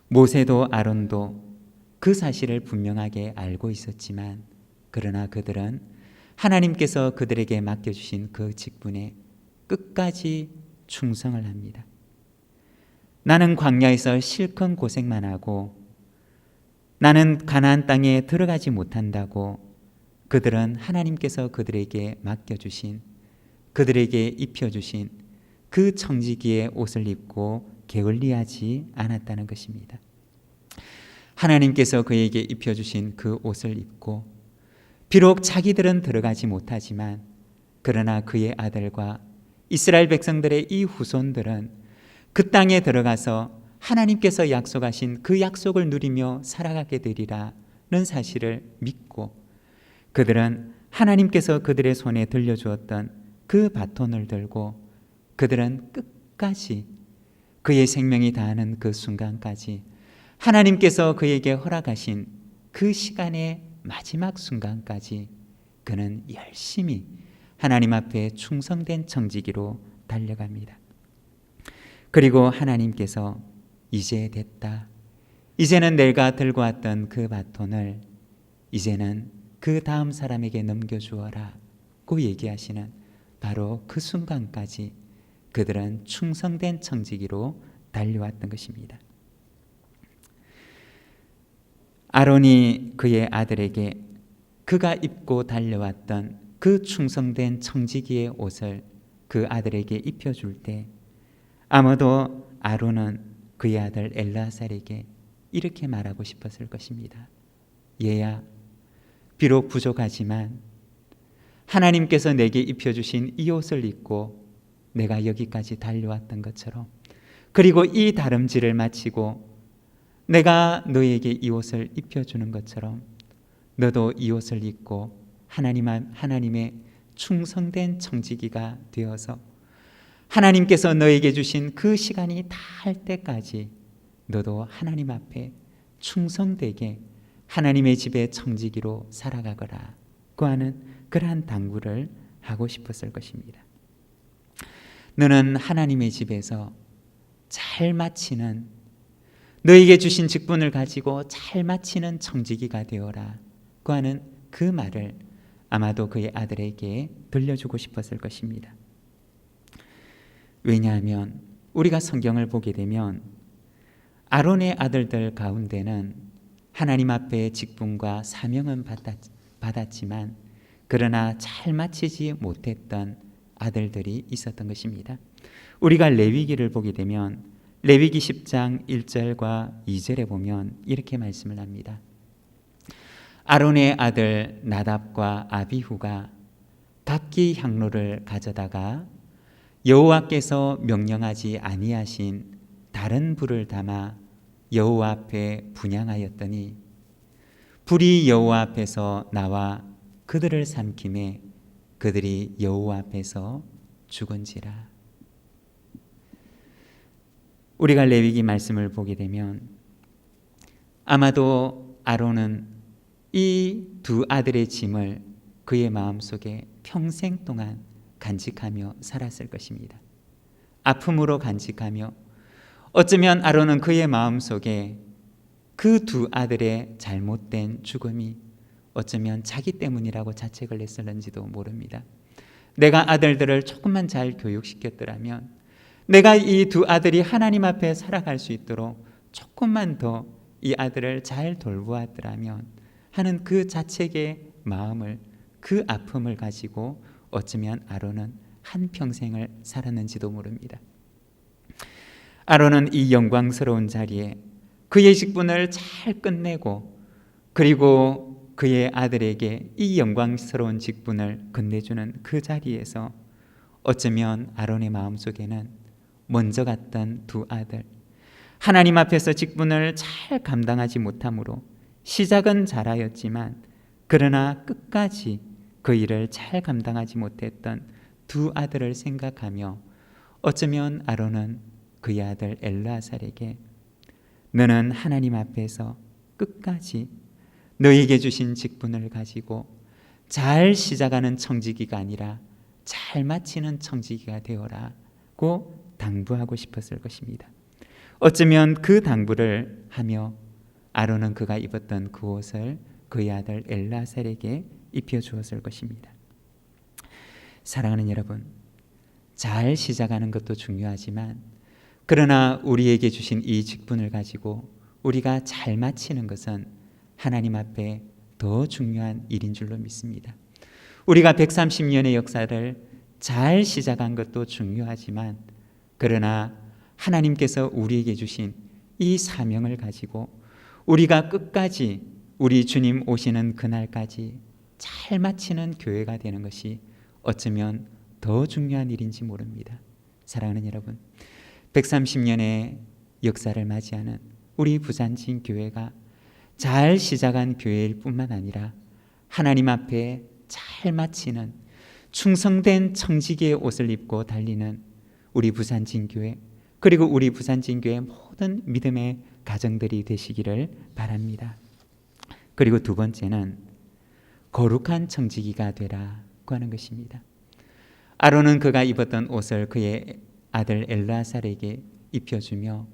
모세도 아론도 그 사실을 분명하게 알고 있었지만 그러나 그들은 하나님께서 그들에게 맡겨주신 그 직분에 끝까지 충성을 합니다. 나는 광야에서 실컷 고생만 하고 나는 가나안 땅에 들어가지 못한다고 그들은 하나님께서 그들에게 맡겨주신 그들에게 입혀주신 그 청지기의 옷을 입고 게을리하지 않았다는 것입니다. 하나님께서 그에게 입혀주신 그 옷을 입고 비록 자기들은 들어가지 못하지만 그러나 그의 아들과 이스라엘 백성들의 이 후손들은 그 땅에 들어가서 하나님께서 약속하신 그 약속을 누리며 살아가게 되리라는 사실을 믿고 그들은 하나님께서 그들의 손에 들려주었던 그 바톤을 들고 그들은 끝까지 그의 생명이 다하는 그 순간까지 하나님께서 그에게 허락하신 그 시간의 마지막 순간까지 그는 열심히 하나님 앞에 충성된 청지기로 달려갑니다. 그리고 하나님께서 이제 됐다. 이제는 내가 들고 왔던 그 바톤을 이제는 그 다음 사람에게 넘겨주어라 고 얘기하시는 바로 그 순간까지 그들은 충성된 청지기로 달려왔던 것입니다. 아론이 그의 아들에게 그가 입고 달려왔던 그 충성된 청지기의 옷을 그 아들에게 입혀줄 때 아마도 아론은 그의 아들 엘르아살에게 이렇게 말하고 싶었을 것입니다. 얘야, 비록 부족하지만 하나님께서 내게 입혀주신 이 옷을 입고 내가 여기까지 달려왔던 것처럼 그리고 이 다름질을 마치고 내가 너에게 이 옷을 입혀주는 것처럼 너도 이 옷을 입고 하나님의 충성된 청지기가 되어서 하나님께서 너에게 주신 그 시간이 다할 때까지 너도 하나님 앞에 충성되게 하나님의 집의 청지기로 살아가거라고 하는 그러한 당부를 하고 싶었을 것입니다. 너는 하나님의 집에서 잘 마치는 너에게 주신 직분을 가지고 잘 마치는 청지기가 되어라고 하는 그 말을 아마도 그의 아들에게 들려주고 싶었을 것입니다. 왜냐하면 우리가 성경을 보게 되면 아론의 아들들 가운데는 하나님 앞에 직분과 사명은 받았지만 그러나 잘 마치지 못했던 아들들이 있었던 것입니다. 우리가 레위기를 보게 되면 레위기 10장 1절과 2절에 보면 이렇게 말씀을 합니다. 아론의 아들 나답과 아비후가 각기 향로를 가져다가 여호와께서 명령하지 아니하신 다른 불을 담아 여호와 앞에 분향하였더니 불이 여호와 앞에서 나와 그들을 삼킴에 그들이 여호와 앞에서 죽은지라. 우리가 레위기 말씀을 보게 되면 아마도 아론은 이 두 아들의 짐을 그의 마음속에 평생 동안 간직하며 살았을 것입니다. 아픔으로 간직하며 어쩌면 아론은 그의 마음속에 그 두 아들의 잘못된 죽음이 어쩌면 자기 때문이라고 자책을 했을는지도 모릅니다. 내가 아들들을 조금만 잘 교육시켰더라면, 내가 이 두 아들이 하나님 앞에 살아갈 수 있도록 조금만 더 이 아들을 잘 돌보았더라면 하는 그 자책의 마음을, 그 아픔을 가지고 어쩌면 아론은 한평생을 살았는지도 모릅니다. 아론은 이 영광스러운 자리에 그의 직분을 잘 끝내고 그리고 그의 아들에게 이 영광스러운 직분을 건네주는 그 자리에서 어쩌면 아론의 마음속에는 먼저 갔던 두 아들, 하나님 앞에서 직분을 잘 감당하지 못함으로 시작은 잘하였지만 그러나 끝까지 그 일을 잘 감당하지 못했던 두 아들을 생각하며 어쩌면 아론은 그의 아들 엘르아살에게 너는 하나님 앞에서 끝까지 너에게 주신 직분을 가지고 잘 시작하는 청지기가 아니라 잘 마치는 청지기가 되어라고 당부하고 싶었을 것입니다. 어쩌면 그 당부를 하며 아론은 그가 입었던 그 옷을 그의 아들 엘르아살에게 입혀주었을 것입니다. 사랑하는 여러분, 잘 시작하는 것도 중요하지만 그러나 우리에게 주신 이 직분을 가지고 우리가 잘 마치는 것은 하나님 앞에 더 중요한 일인 줄로 믿습니다. 우리가 130년의 역사를 잘 시작한 것도 중요하지만 그러나 하나님께서 우리에게 주신 이 사명을 가지고 우리가 끝까지 우리 주님 오시는 그날까지 잘 마치는 교회가 되는 것이 어쩌면 더 중요한 일인지 모릅니다. 사랑하는 여러분, 130년의 역사를 맞이하는 우리 부산진 교회가 잘 시작한 교회일 뿐만 아니라 하나님 앞에 잘 마치는 충성된 청지기의 옷을 입고 달리는 우리 부산진 교회, 그리고 우리 부산진 교회 모든 믿음의 가정들이 되시기를 바랍니다. 그리고 두 번째는 거룩한 청지기가 되라고 하는 것입니다. 아론은 그가 입었던 옷을 그의 아들 엘르아살에게 입혀주며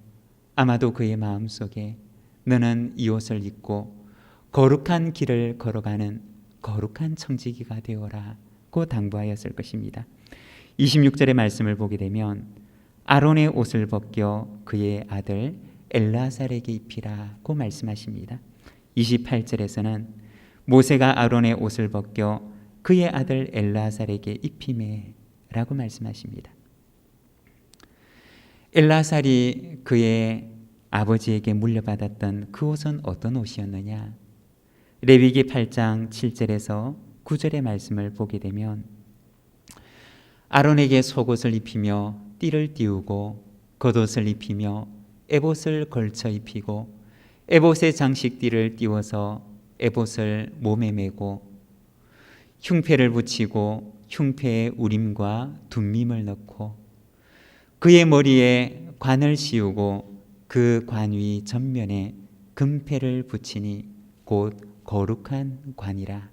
아마도 그의 마음속에 너는 이 옷을 입고 거룩한 길을 걸어가는 거룩한 청지기가 되어라고 당부하였을 것입니다. 26절의 말씀을 보게 되면 아론의 옷을 벗겨 그의 아들 엘르아살에게 입히라고 말씀하십니다. 28절에서는 모세가 아론의 옷을 벗겨 그의 아들 엘르아살에게 입히매라고 말씀하십니다. 엘르아살이 그의 아버지에게 물려받았던 그 옷은 어떤 옷이었느냐? 레위기 8장 7절에서 9절의 말씀을 보게 되면 아론에게 속옷을 입히며 띠를 띄우고 겉옷을 입히며 에봇을 걸쳐 입히고 에봇의 장식띠를 띄워서 에봇을 몸에 메고 흉패를 붙이고 흉패에 우림과 둠밈을 넣고 그의 머리에 관을 씌우고 그 관 위 전면에 금패를 붙이니 곧 거룩한 관이라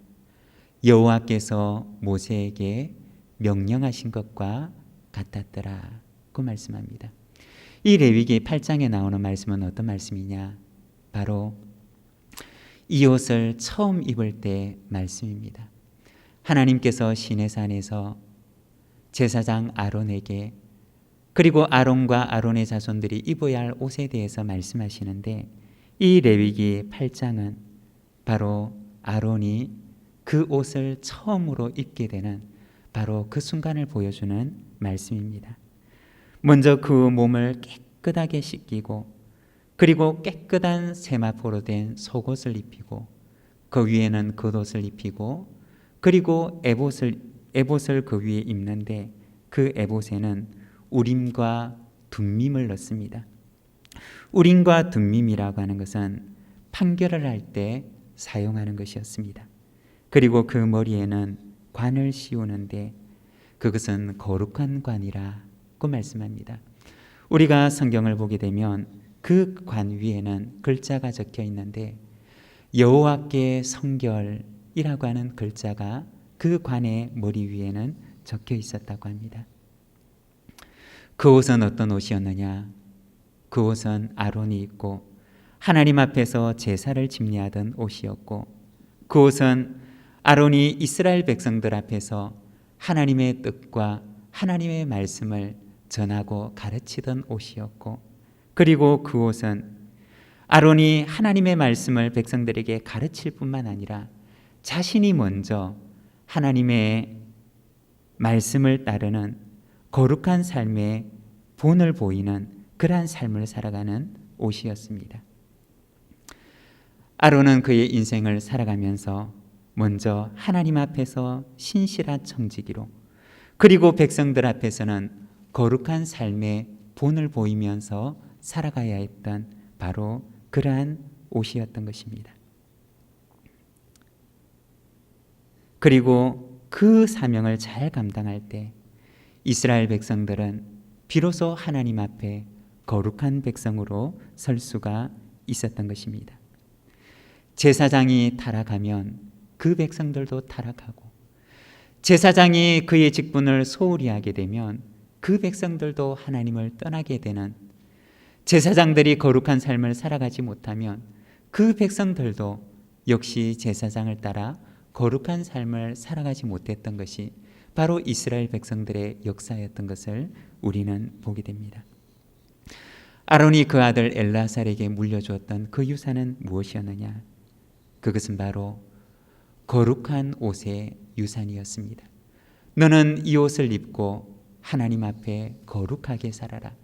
여호와께서 모세에게 명령하신 것과 같았더라고 말씀합니다. 이 레위기 8장에 나오는 말씀은 어떤 말씀이냐? 바로 이 옷을 처음 입을 때 말씀입니다. 하나님께서 시내산에서 제사장 아론에게 그리고 아론과 아론의 자손들이 입어야 할 옷에 대해서 말씀하시는데, 이 레위기 8장은 바로 아론이 그 옷을 처음으로 입게 되는 바로 그 순간을 보여주는 말씀입니다. 먼저 그 몸을 깨끗하게 씻기고, 그리고 깨끗한 세마포로 된 속옷을 입히고, 그 위에는 겉옷을 입히고, 그리고 에봇을 그 위에 입는데, 그 에봇에는 우림과 둠밈을 넣습니다. 우림과 둠밈이라고 하는 것은 판결을 할 때 사용하는 것이었습니다. 그리고 그 머리에는 관을 씌우는데 그것은 거룩한 관이라고 말씀합니다. 우리가 성경을 보게 되면 그 관 위에는 글자가 적혀 있는데, 여호와께 성결이라고 하는 글자가 그 관의 머리 위에는 적혀 있었다고 합니다. 그 옷은 어떤 옷이었느냐? 그 옷은 아론이 입고 하나님 앞에서 제사를 집례하던 옷이었고, 그 옷은 아론이 이스라엘 백성들 앞에서 하나님의 뜻과 하나님의 말씀을 전하고 가르치던 옷이었고, 그리고 그 옷은 아론이 하나님의 말씀을 백성들에게 가르칠 뿐만 아니라 자신이 먼저 하나님의 말씀을 따르는 거룩한 삶의 본을 보이는 그러한 삶을 살아가는 옷이었습니다. 아론은 그의 인생을 살아가면서 먼저 하나님 앞에서 신실한 청지기로, 그리고 백성들 앞에서는 거룩한 삶의 본을 보이면서 살아가야 했던 바로 그러한 옷이었던 것입니다. 그리고 그 사명을 잘 감당할 때 이스라엘 백성들은 비로소 하나님 앞에 거룩한 백성으로 설 수가 있었던 것입니다. 제사장이 타락하면 그 백성들도 타락하고, 제사장이 그의 직분을 소홀히 하게 되면 그 백성들도 하나님을 떠나게 되는, 제사장들이 거룩한 삶을 살아가지 못하면 그 백성들도 역시 제사장을 따라 거룩한 삶을 살아가지 못했던 것이 바로 이스라엘 백성들의 역사였던 것을 우리는 보게 됩니다. 아론이 그 아들 엘르아살에게 물려주었던 그 유산은 무엇이었느냐? 그것은 바로 거룩한 옷의 유산이었습니다. 너는 이 옷을 입고 하나님 앞에 거룩하게 살아라.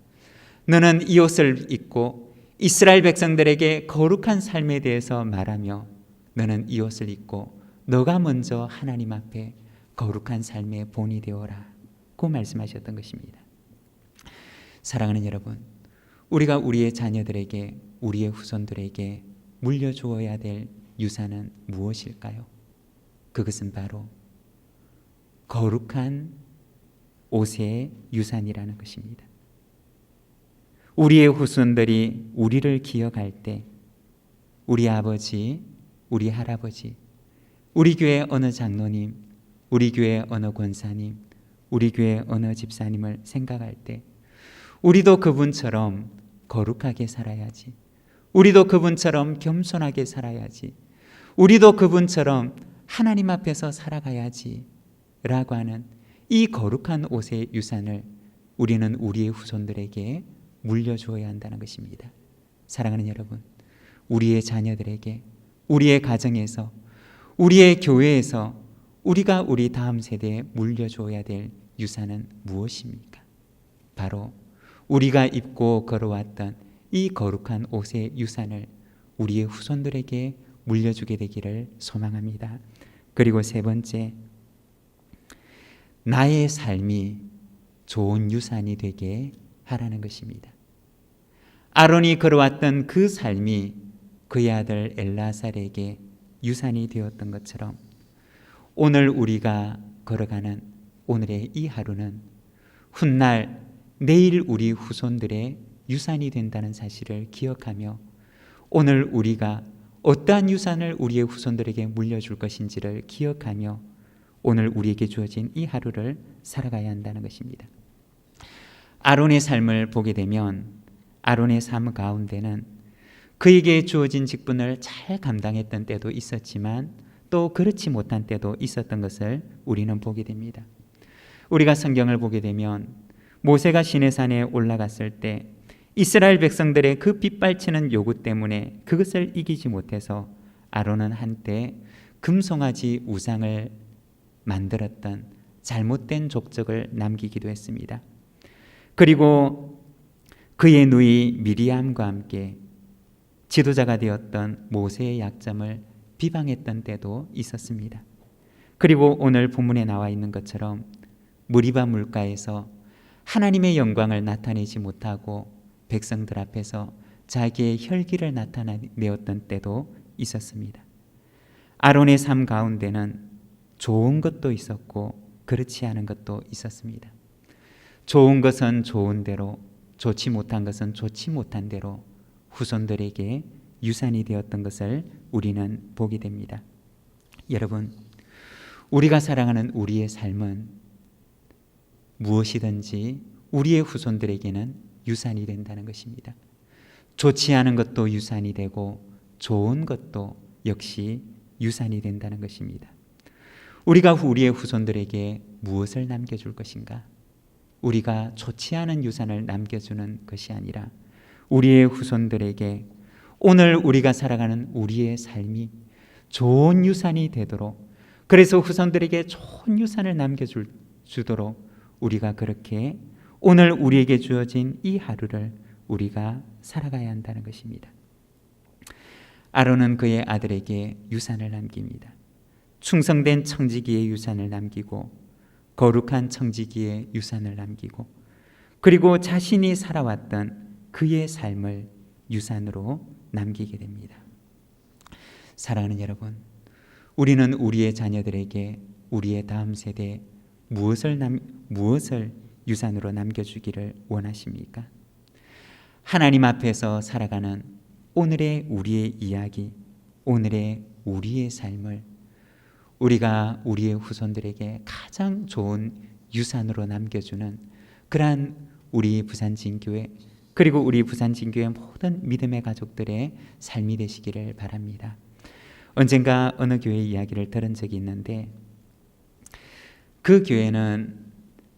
너는 이 옷을 입고 이스라엘 백성들에게 거룩한 삶에 대해서 말하며, 너는 이 옷을 입고 너가 먼저 하나님 앞에 거룩한 삶의 본이 되어라고 말씀하셨던 것입니다. 사랑하는 여러분, 우리가 우리의 자녀들에게, 우리의 후손들에게 물려주어야 될 유산은 무엇일까요? 그것은 바로 거룩한 옷의 유산이라는 것입니다. 우리의 후손들이 우리를 기억할 때 우리 아버지, 우리 할아버지, 우리 교회 어느 장로님, 우리 교회 어느 권사님, 우리 교회 어느 집사님을 생각할 때 우리도 그분처럼 거룩하게 살아야지, 우리도 그분처럼 겸손하게 살아야지, 우리도 그분처럼 하나님 앞에서 살아가야지 라고 하는 이 거룩한 옷의 유산을 우리는 우리의 후손들에게 물려주어야 한다는 것입니다. 사랑하는 여러분, 우리의 자녀들에게, 우리의 가정에서, 우리의 교회에서 우리가 우리 다음 세대에 물려주어야 될 유산은 무엇입니까? 바로 우리가 입고 걸어왔던 이 거룩한 옷의 유산을 우리의 후손들에게 물려주게 되기를 소망합니다. 그리고 세 번째, 나의 삶이 좋은 유산이 되게 하라는 것입니다. 아론이 걸어왔던 그 삶이 그의 아들 엘르아살에게 유산이 되었던 것처럼 오늘 우리가 걸어가는 오늘의 이 하루는 훗날 내일 우리 후손들의 유산이 된다는 사실을 기억하며 오늘 우리가 어떠한 유산을 우리의 후손들에게 물려줄 것인지를 기억하며 오늘 우리에게 주어진 이 하루를 살아가야 한다는 것입니다. 아론의 삶을 보게 되면 아론의 삶 가운데는 그에게 주어진 직분을 잘 감당했던 때도 있었지만 또 그렇지 못한 때도 있었던 것을 우리는 보게 됩니다. 우리가 성경을 보게 되면 모세가 시내산에 올라갔을 때 이스라엘 백성들의 그 빗발치는 요구 때문에 그것을 이기지 못해서 아론은 한때 금송아지 우상을 만들었던 잘못된 족적을 남기기도 했습니다. 그리고 그의 누이 미리암과 함께 지도자가 되었던 모세의 약점을 비방했던 때도 있었습니다. 그리고 오늘 본문에 나와 있는 것처럼 무리바 물가에서 하나님의 영광을 나타내지 못하고 백성들 앞에서 자기의 혈기를 나타내었던 때도 있었습니다. 아론의 삶 가운데는 좋은 것도 있었고 그렇지 않은 것도 있었습니다. 좋은 것은 좋은 대로, 좋지 못한 것은 좋지 못한 대로 후손들에게 유산이 되었던 것을 우리는 보게 됩니다. 여러분, 우리가 살아가는 우리의 삶은 무엇이든지 우리의 후손들에게는 유산이 된다는 것입니다. 좋지 않은 것도 유산이 되고 좋은 것도 역시 유산이 된다는 것입니다. 우리가 우리의 후손들에게 무엇을 남겨줄 것인가? 우리가 좋지 않은 유산을 남겨주는 것이 아니라 우리의 후손들에게 오늘 우리가 살아가는 우리의 삶이 좋은 유산이 되도록, 그래서 후손들에게 좋은 유산을 남겨주도록 우리가 그렇게 오늘 우리에게 주어진 이 하루를 우리가 살아가야 한다는 것입니다. 아론은 그의 아들에게 유산을 남깁니다. 충성된 청지기의 유산을 남기고 거룩한 청지기의 유산을 남기고 그리고 자신이 살아왔던 그의 삶을 유산으로 남기게 됩니다. 사랑하는 여러분, 우리는 우리의 자녀들에게 우리의 다음 세대에 무엇을 유산으로 남겨주기를 원하십니까? 하나님 앞에서 살아가는 오늘의 우리의 이야기, 오늘의 우리의 삶을 우리가 우리의 후손들에게 가장 좋은 유산으로 남겨주는 그러한 우리 부산진교회 그리고 우리 부산진교회 모든 믿음의 가족들의 삶이 되시기를 바랍니다. 언젠가 어느 교회 이야기를 들은 적이 있는데 그 교회는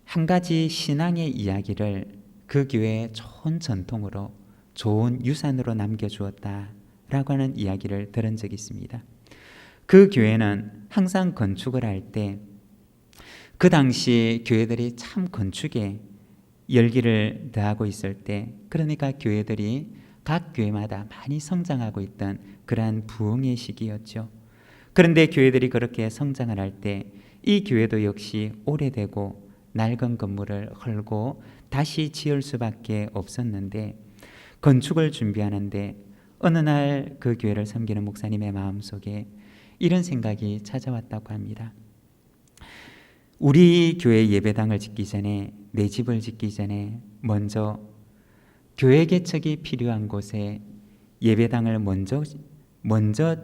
한 가지 신앙의 이야기를 그 교회의 좋은 전통으로 좋은 유산으로 남겨주었다라고 하는 이야기를 들은 적이 있습니다. 그 교회는 항상 건축을 할 때 그 당시 교회들이 참 건축에 열기를 더하고 있을 때, 그러니까 교회들이 각 교회마다 많이 성장하고 있던 그러한 부흥의 시기였죠. 그런데 교회들이 그렇게 성장을 할 때 이 교회도 역시 오래되고 낡은 건물을 헐고 다시 지을 수밖에 없었는데 건축을 준비하는데 어느 날 그 교회를 섬기는 목사님의 마음속에 이런 생각이 찾아왔다고 합니다. 우리 교회 예배당을 짓기 전에, 내 집을 짓기 전에 먼저 교회 개척이 필요한 곳에 예배당을 먼저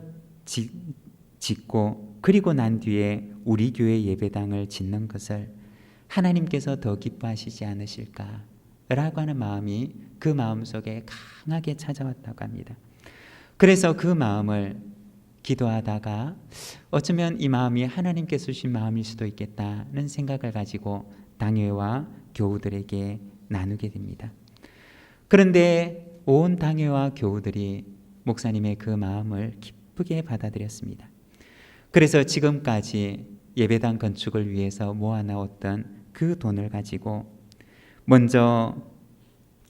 짓고 그리고 난 뒤에 우리 교회 예배당을 짓는 것을 하나님께서 더 기뻐하시지 않으실까라고 하는 마음이 그 마음속에 강하게 찾아왔다고 합니다. 그래서 그 마음을 기도하다가 어쩌면 이 마음이 하나님께서 주신 마음일 수도 있겠다는 생각을 가지고 당회와 교우들에게 나누게 됩니다. 그런데 온 당회와 교우들이 목사님의 그 마음을 기쁘게 받아들였습니다. 그래서 지금까지 예배당 건축을 위해서 모아놓았던 그 돈을 가지고 먼저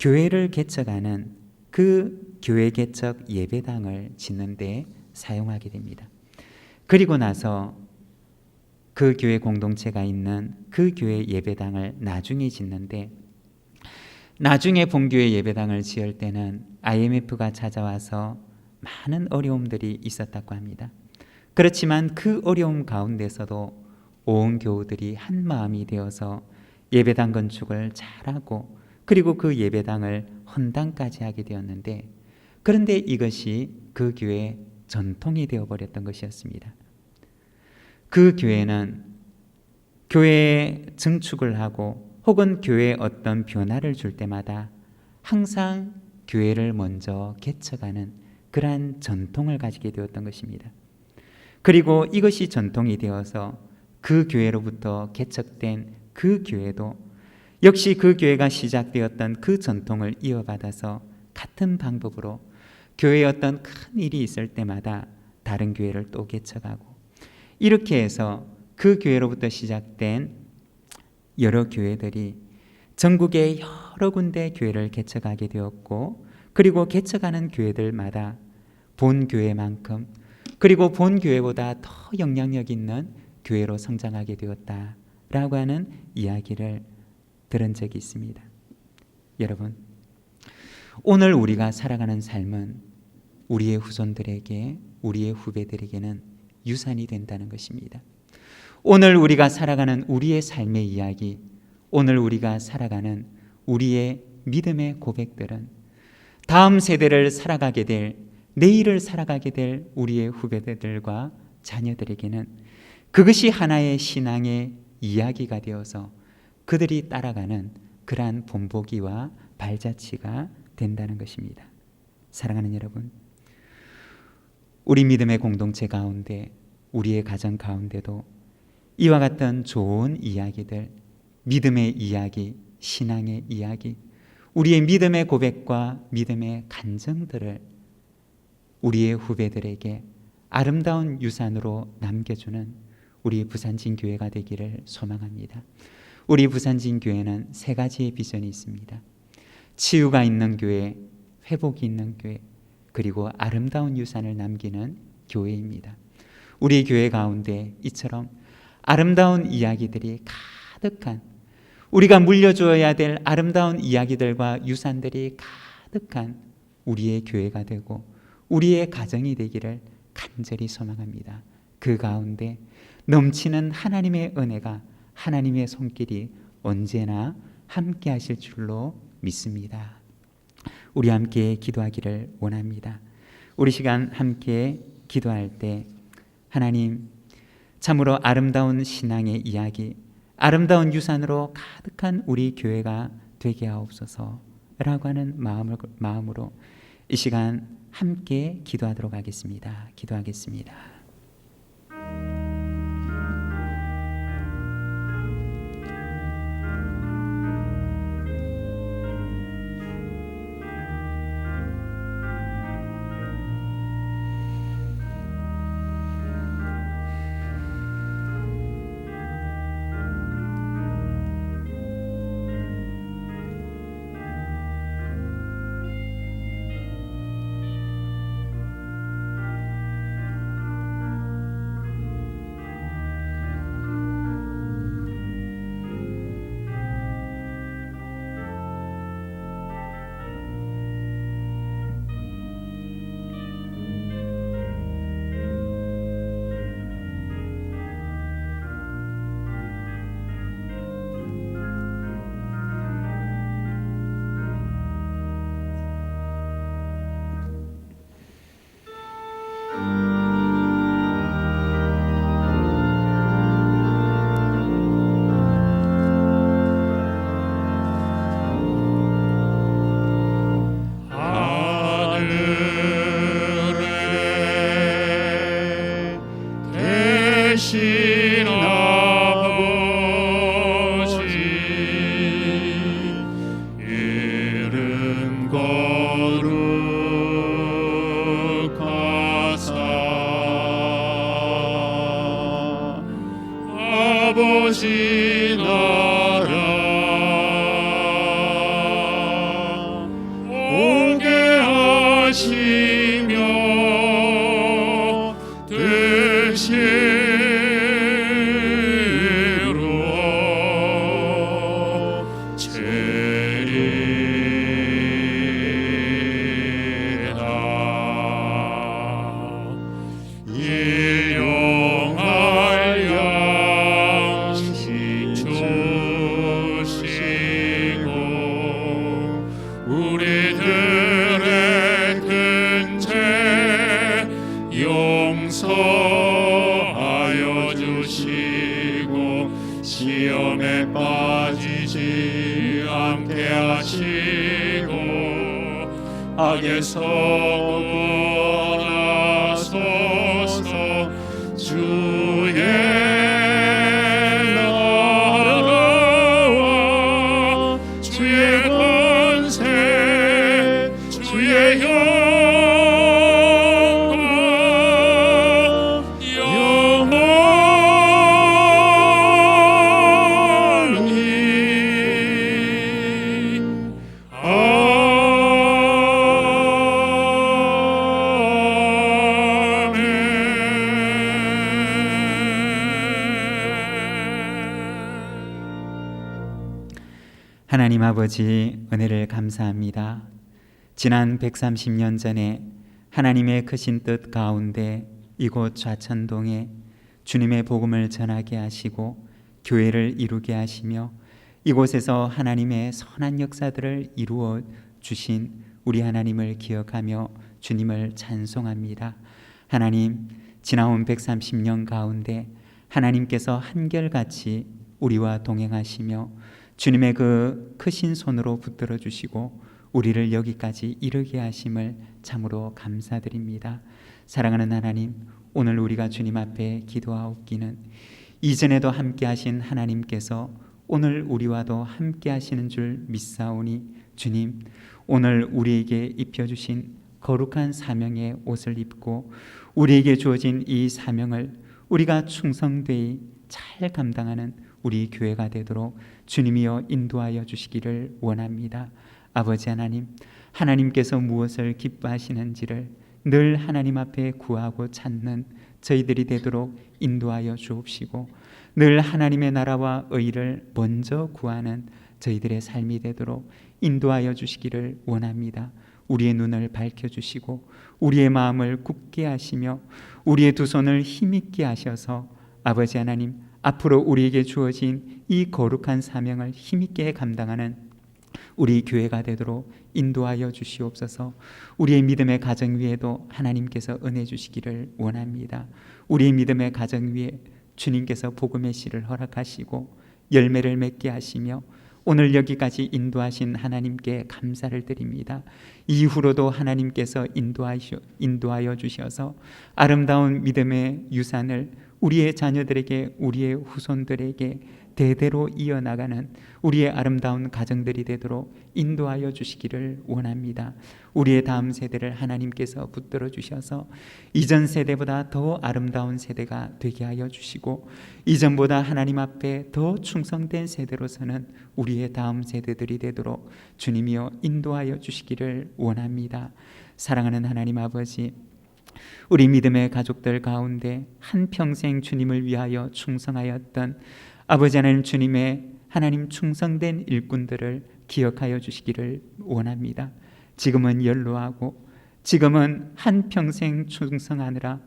교회를 개척하는 그 교회 개척 예배당을 짓는 데 사용하게 됩니다. 그리고 나서 그 교회 공동체가 있는 그 교회 예배당을 나중에 짓는데, 나중에 본교회 예배당을 지을 때는 IMF가 찾아와서 많은 어려움들이 있었다고 합니다. 그렇지만 그 어려움 가운데서도 온 교우들이 한 마음이 되어서 예배당 건축을 잘하고 그리고 그 예배당을 헌당까지 하게 되었는데, 그런데 이것이 그 교회의 전통이 되어버렸던 것이었습니다. 그 교회는 교회에 증축을 하고 혹은 교회에 어떤 변화를 줄 때마다 항상 교회를 먼저 개척하는 그러한 전통을 가지게 되었던 것입니다. 그리고 이것이 전통이 되어서 그 교회로부터 개척된 그 교회도 역시 그 교회가 시작되었던 그 전통을 이어받아서 같은 방법으로 교회에 어떤 큰 일이 있을 때마다 다른 교회를 또 개척하고, 이렇게 해서 그 교회로부터 시작된 여러 교회들이 전국의 여러 군데 교회를 개척하게 되었고, 그리고 개척하는 교회들마다 본 교회만큼, 그리고 본 교회보다 더 영향력 있는 교회로 성장하게 되었다라고 하는 이야기를 들은 적이 있습니다. 여러분, 오늘 우리가 살아가는 삶은 우리의 후손들에게, 우리의 후배들에게는 유산이 된다는 것입니다. 오늘 우리가 살아가는 우리의 삶의 이야기, 오늘 우리가 살아가는 우리의 믿음의 고백들은 다음 세대를 살아가게 될, 내일을 살아가게 될 우리의 후배들과 자녀들에게는 그것이 하나의 신앙의 이야기가 되어서 그들이 따라가는 그러한 본보기와 발자취가 된다는 것입니다. 사랑하는 여러분, 우리 믿음의 공동체 가운데, 우리의 가정 가운데도 이와 같은 좋은 이야기들, 믿음의 이야기, 신앙의 이야기, 우리의 믿음의 고백과 믿음의 간증들을 우리의 후배들에게 아름다운 유산으로 남겨주는 우리 부산진교회가 되기를 소망합니다. 우리 부산진교회는 3가지의 비전이 있습니다. 치유가 있는 교회, 회복이 있는 교회, 그리고 아름다운 유산을 남기는 교회입니다. 우리 교회 가운데 이처럼 아름다운 이야기들이 가득한, 우리가 물려주어야 될 아름다운 이야기들과 유산들이 가득한 우리의 교회가 되고 우리의 가정이 되기를 간절히 소망합니다. 그 가운데 넘치는 하나님의 은혜가, 하나님의 손길이 언제나 함께 하실 줄로 믿습니다. 우리 함께 기도하기를 원합니다. 우리 시간 함께 기도할 때 하나님, 참으로 아름다운 신앙의 이야기, 아름다운 유산으로 가득한 우리 교회가 되게 하옵소서라고 하는 마음으로 이 시간 함께 기도하도록 하겠습니다. 기도하겠습니다. 아버지 나라 오게 하시며 뜻대로 체리다 일용할 양식 주시고 우리들의 큰 죄 용서하여 주시고 시험에 빠지지 않게 하시고 악에서 구원하소서. 하나님 아버지, 은혜를 감사합니다. 지난 130년 전에 하나님의 크신 뜻 가운데 이곳 좌천동에 주님의 복음을 전하게 하시고 교회를 이루게 하시며 이곳에서 하나님의 선한 역사들을 이루어 주신 우리 하나님을 기억하며 주님을 찬송합니다. 하나님, 지나온 130년 가운데 하나님께서 한결같이 우리와 동행하시며 주님의 그 크신 손으로 붙들어 주시고 우리를 여기까지 이르게 하심을 참으로 감사드립니다. 사랑하는 하나님, 오늘 우리가 주님 앞에 기도하옵기는 이전에도 함께 하신 하나님께서 오늘 우리와도 함께 하시는 줄 믿사오니 주님, 오늘 우리에게 입혀주신 거룩한 사명의 옷을 입고 우리에게 주어진 이 사명을 우리가 충성되이 잘 감당하는 우리 교회가 되도록 주님이여 인도하여 주시기를 원합니다. 아버지 하나님, 하나님께서 무엇을 기뻐하시는지를 늘 하나님 앞에 구하고 찾는 저희들이 되도록 인도하여 주옵시고 늘 하나님의 나라와 의를 먼저 구하는 저희들의 삶이 되도록 인도하여 주시기를 원합니다. 우리의 눈을 밝혀주시고 우리의 마음을 굳게 하시며 우리의 두 손을 힘있게 하셔서 아버지 하나님, 앞으로 우리에게 주어진 이 거룩한 사명을 힘있게 감당하는 우리 교회가 되도록 인도하여 주시옵소서. 우리의 믿음의 가정 위에도 하나님께서 은혜 주시기를 원합니다. 우리의 믿음의 가정 위에 주님께서 복음의 씨를 허락하시고 열매를 맺게 하시며 오늘 여기까지 인도하신 하나님께 감사를 드립니다. 이후로도 하나님께서 인도하여 주셔서 아름다운 믿음의 유산을 우리의 자녀들에게, 우리의 후손들에게 대대로 이어나가는 우리의 아름다운 가정들이 되도록 인도하여 주시기를 원합니다. 우리의 다음 세대를 하나님께서 붙들어 주셔서 이전 세대보다 더 아름다운 세대가 되게 하여 주시고 이전보다 하나님 앞에 더 충성된 세대로서는 우리의 다음 세대들이 되도록 주님이여 인도하여 주시기를 원합니다. 사랑하는 하나님 아버지, 우리 믿음의 가족들 가운데 한평생 주님을 위하여 충성하였던 아버지 하나님, 주님의 하나님 충성된 일꾼들을 기억하여 주시기를 원합니다. 지금은 연로하고 지금은 한평생 충성하느라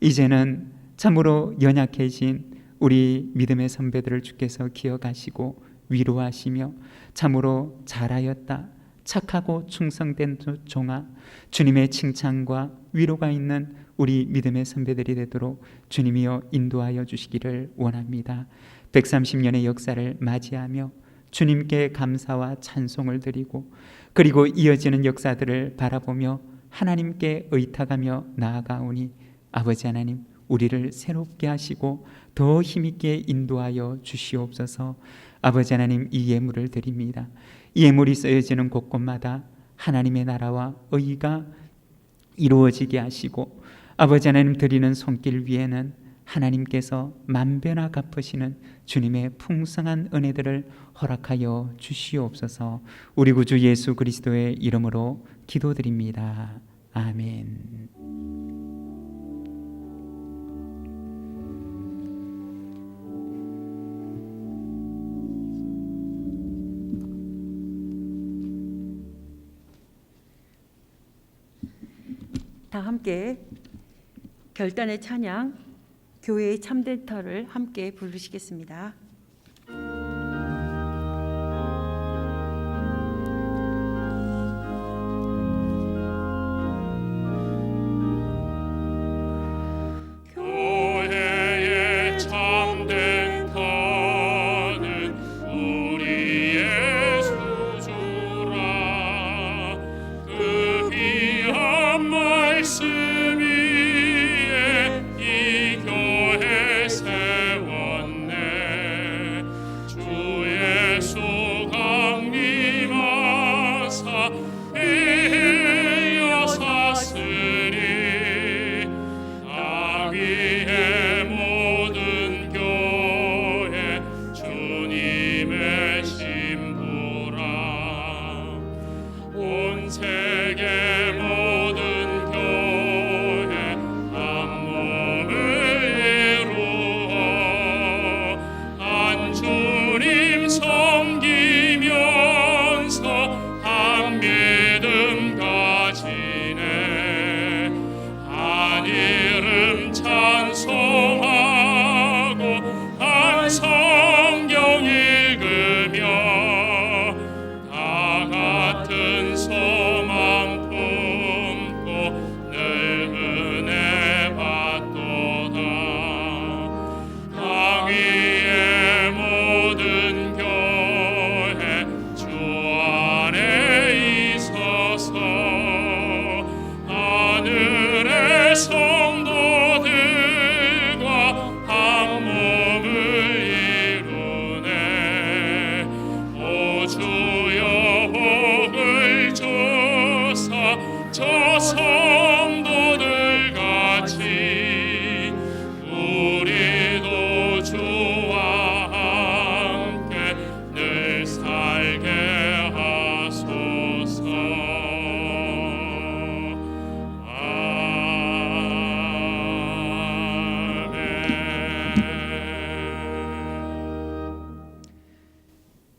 이제는 참으로 연약해진 우리 믿음의 선배들을 주께서 기억하시고 위로하시며 참으로 잘하였다, 착하고 충성된 종아, 주님의 칭찬과 위로가 있는 우리 믿음의 선배들이 되도록 주님이여 인도하여 주시기를 원합니다. 130년의 역사를 맞이하며 주님께 감사와 찬송을 드리고 그리고 이어지는 역사들을 바라보며 하나님께 의탁하며 나아가오니 아버지 하나님, 우리를 새롭게 하시고 더 힘있게 인도하여 주시옵소서. 아버지 하나님, 이 예물을 드립니다. 이 예물이 쓰여지는 곳곳마다 하나님의 나라와 의가 이루어지게 하시고 아버지 하나님 드리는 손길 위에는 하나님께서 만배나 갚으시는 주님의 풍성한 은혜들을 허락하여 주시옵소서. 우리 구주 예수 그리스도의 이름으로 기도드립니다. 아멘. 다 함께 결단의 찬양, 교회의 참된 터를 함께 부르시겠습니다. 교회의 참된 터는 우리 예수 주라. 그 귀한 말씀 위에 이 교회 세웠네. 성도들과 한 몸을 이루네. 오 주여 복을 주사 저 성도들 같이 우리도 주와 함께 늘 살게 하소서.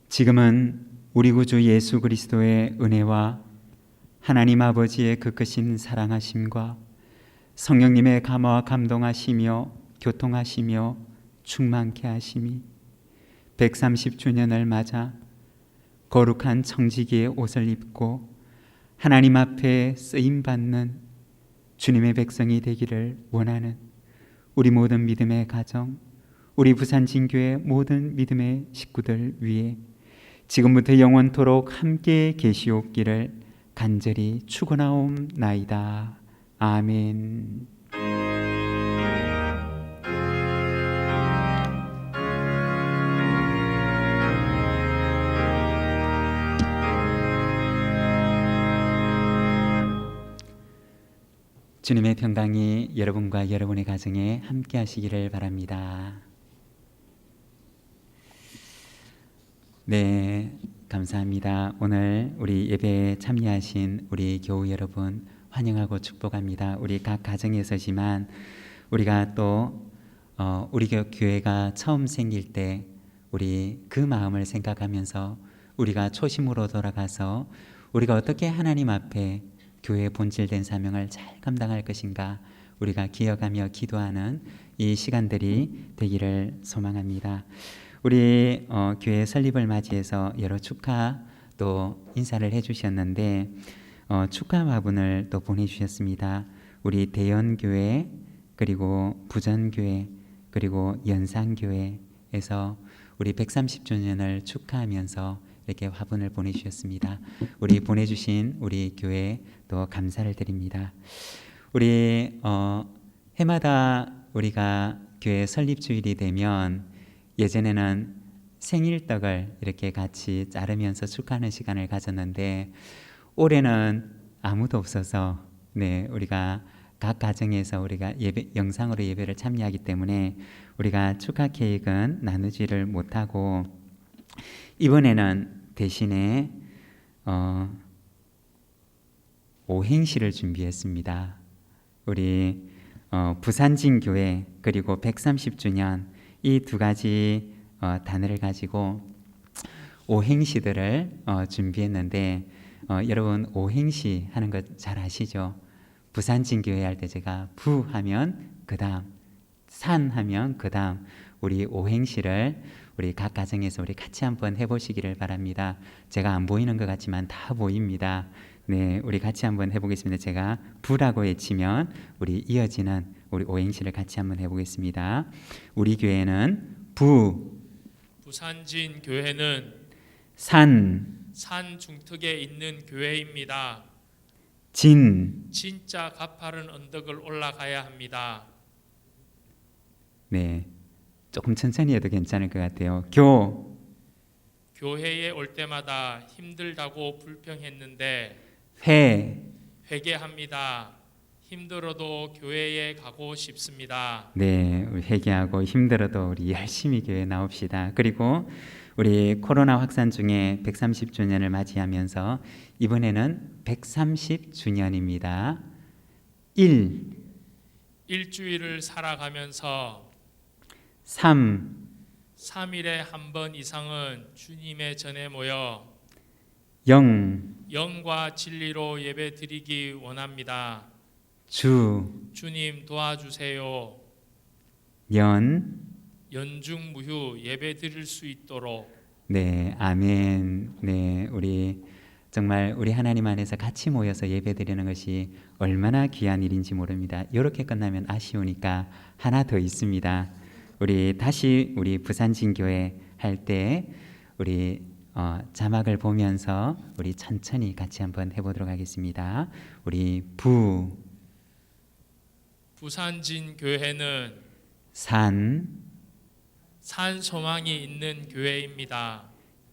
지금은 우리 구주 예수 그리스도의 은혜와 하나님 아버지의 그 크신 사랑하심과 성령님의 감화와 감동하시며 교통하시며 충만케 하심이 130주년을 맞아 거룩한 청지기의 옷을 입고 하나님 앞에 쓰임받는 주님의 백성이 되기를 원하는 우리 모든 믿음의 가정, 우리 부산진교회 모든 믿음의 식구들 위해 지금부터 영원토록 함께 계시옵기를 간절히 축원하옵나이다. 아멘. 주님의 평강이 여러분과 여러분의 가정에 함께 하시기를 바랍니다. 네, 감사합니다. 오늘 우리 예배에 참여하신 우리 교우 여러분 환영하고 축복합니다. 우리 각 가정에서지만 우리가 또 우리 교회가 처음 생길 때 우리 그 마음을 생각하면서 우리가 초심으로 돌아가서 우리가 어떻게 하나님 앞에 교회의 본질된 사명을 잘 감당할 것인가 우리가 기억하며 기도하는 이 시간들이 되기를 소망합니다. 우리 교회 설립을 맞이해서 여러 축하 또 인사를 해주셨는데 축하 화분을 또 보내주셨습니다. 우리 대연교회 그리고 부전교회 그리고 연산교회에서 우리 130주년을 축하하면서 이렇게 화분을 보내주셨습니다. 우리 보내주신 우리 교회 또 감사를 드립니다. 우리 해마다 우리가 교회 설립주일이 되면 예전에는 생일떡을 이렇게 같이 자르면서 축하하는 시간을 가졌는데 올해는 아무도 없어서 우리가 각 가정에서 우리가 영상으로 예배를 참여하기 때문에 우리가 축하 케이크는 나누지를 못하고 이번에는 대신에 오행시를 준비했습니다. 우리 부산진교회 그리고 130주년 이 두 가지 단어를 가지고 오행시들을 준비했는데 여러분 오행시 하는 거 잘 아시죠? 부산진교회 할 때 제가 부 하면 그 다음 산 하면 그 다음 우리 오행시를 우리 각 가정에서 우리 같이 한번 해보시기를 바랍니다. 제가 안 보이는 것 같지만 다 보입니다. 네, 우리 같이 한번 해보겠습니다. 제가 부라고 외치면 우리 이어지는 우리 오행시를 같이 한번 해보겠습니다. 우리 교회는 부산진 교회는 산 중턱에 있는 교회입니다. 진짜 가파른 언덕을 올라가야 합니다. 네, 조금 천천히 해도 괜찮을 것 같아요. 교회에 올 때마다 힘들다고 불평했는데 회개합니다. 힘들어도 교회에 가고 싶습니다. 네, 우리 회개하고 힘들어도 우리 열심히 교회에 나옵시다. 그리고 우리 코로나 확산 중에 130주년을 맞이하면서 이번에는 130주년입니다. 일주일을 살아가면서 3일에 한 번 이상은 주님의 전에 모여 영과 진리로 예배드리기 원합니다. 주님 도와주세요. 연중무휴 예배드릴 수 있도록. 네, 아멘. 네, 우리 정말 우리 하나님 안에서 같이 모여서 예배드리는 것이 얼마나 귀한 일인지 모릅니다. 이렇게 끝나면 아쉬우니까 하나 더 있습니다. 우리 다시 우리 부산진교회 할 때 우리 자막을 보면서 우리 천천히 같이 한번 해보도록 하겠습니다. 우리 부산진 교회는 산, 산 소망이 있는 교회입니다.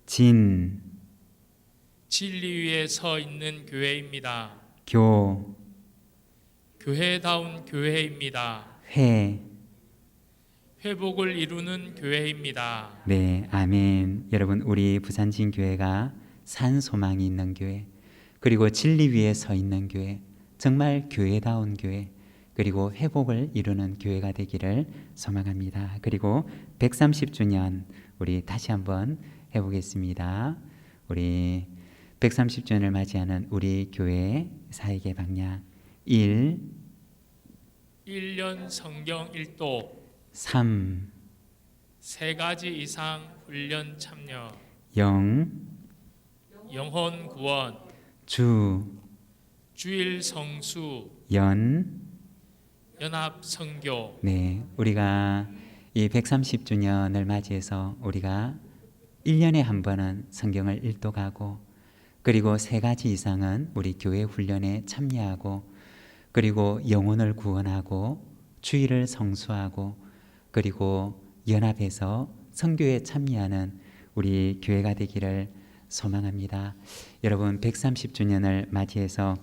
진, 진리 위에 서 있는 교회입니다. 교, 교회다운 교회입니다. 회. 회복을 이루는 교회입니다. 네, 아멘. 여러분, 우리 부산진 교회가 산 소망이 있는 교회, 그리고 진리 위에 서 있는 교회, 정말 교회다운 교회, 그리고 회복을 이루는 교회가 되기를 소망합니다. 그리고 130주년 우리 다시 한번 해보겠습니다. 우리 130주년을 맞이하는 우리 교회 사역의 방향 1. 1년 성경 1도 3. 3가지 이상 훈련 참여 0. 영혼 구원 주일 성수 연합 선교. 네, 우리가 이 130주년을 맞이해서 우리가 1년에 한 번은 성경을 일독하고, 그리고 3가지 이상은 우리 교회 훈련에 참여하고, 그리고 영혼을 구원하고 주일을 성수하고, 그리고 연합해서 선교에 참여하는 우리 교회가 되기를 소망합니다. 여러분, 130주년을 맞이해서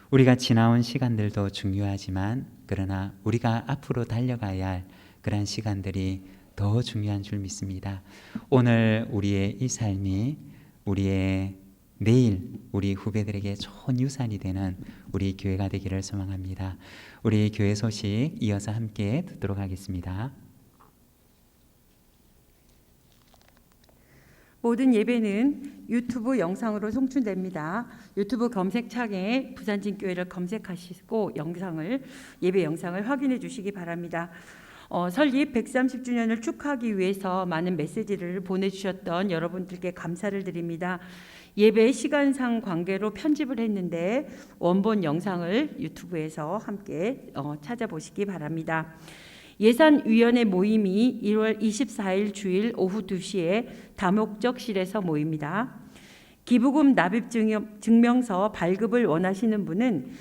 우리가 지나온 시간들도 중요하지만, 그러나 우리가 앞으로 달려가야 할 그런 시간들이 더 중요한 줄 믿습니다. 오늘 우리의 이 삶이 우리의 내일 우리 후배들에게 좋은 유산이 되는 우리 교회가 되기를 소망합니다. 우리 교회 소식 이어서 함께 듣도록 하겠습니다. 모든 예배는 유튜브 영상으로 송출됩니다. 유튜브 검색창에 부산진교회를 검색하시고 예배 영상을 확인해 주시기 바랍니다. 설립 130주년을 축하하기 위해서 많은 메시지를 보내주셨던 여러분들께 감사를 드립니다. 예배 시간상 관계로 편집을 했는데 원본 영상을 유튜브에서 함께 찾아보시기 바랍니다. 예산위원회 모임이 1월 24일 주일 오후 2시에 다목적실에서 모입니다. 기부금 납입 증명서 발급을 원하시는 분은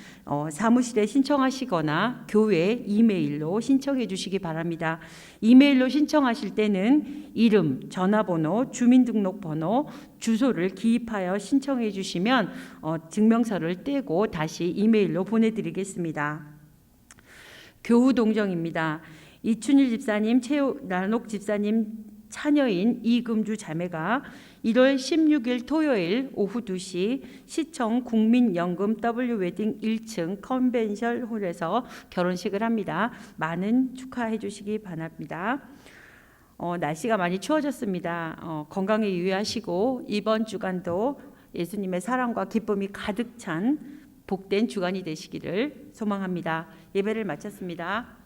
사무실에 신청하시거나 교회 이메일로 신청해 주시기 바랍니다. 이메일로 신청하실 때는 이름, 전화번호, 주민등록번호, 주소를 기입하여 신청해 주시면 증명서를 떼고 다시 이메일로 보내드리겠습니다. 교우 동정입니다. 이춘일 집사님, 최란옥 집사님 차녀인 이금주 자매가 1월 16일 토요일 오후 2시 시청 국민연금 W웨딩 1층 컨벤션 홀에서 결혼식을 합니다. 많은 축하해 주시기 바랍니다. 날씨가 많이 추워졌습니다. 건강에 유의하시고 이번 주간도 예수님의 사랑과 기쁨이 가득 찬 복된 주간이 되시기를 소망합니다. 예배를 마쳤습니다.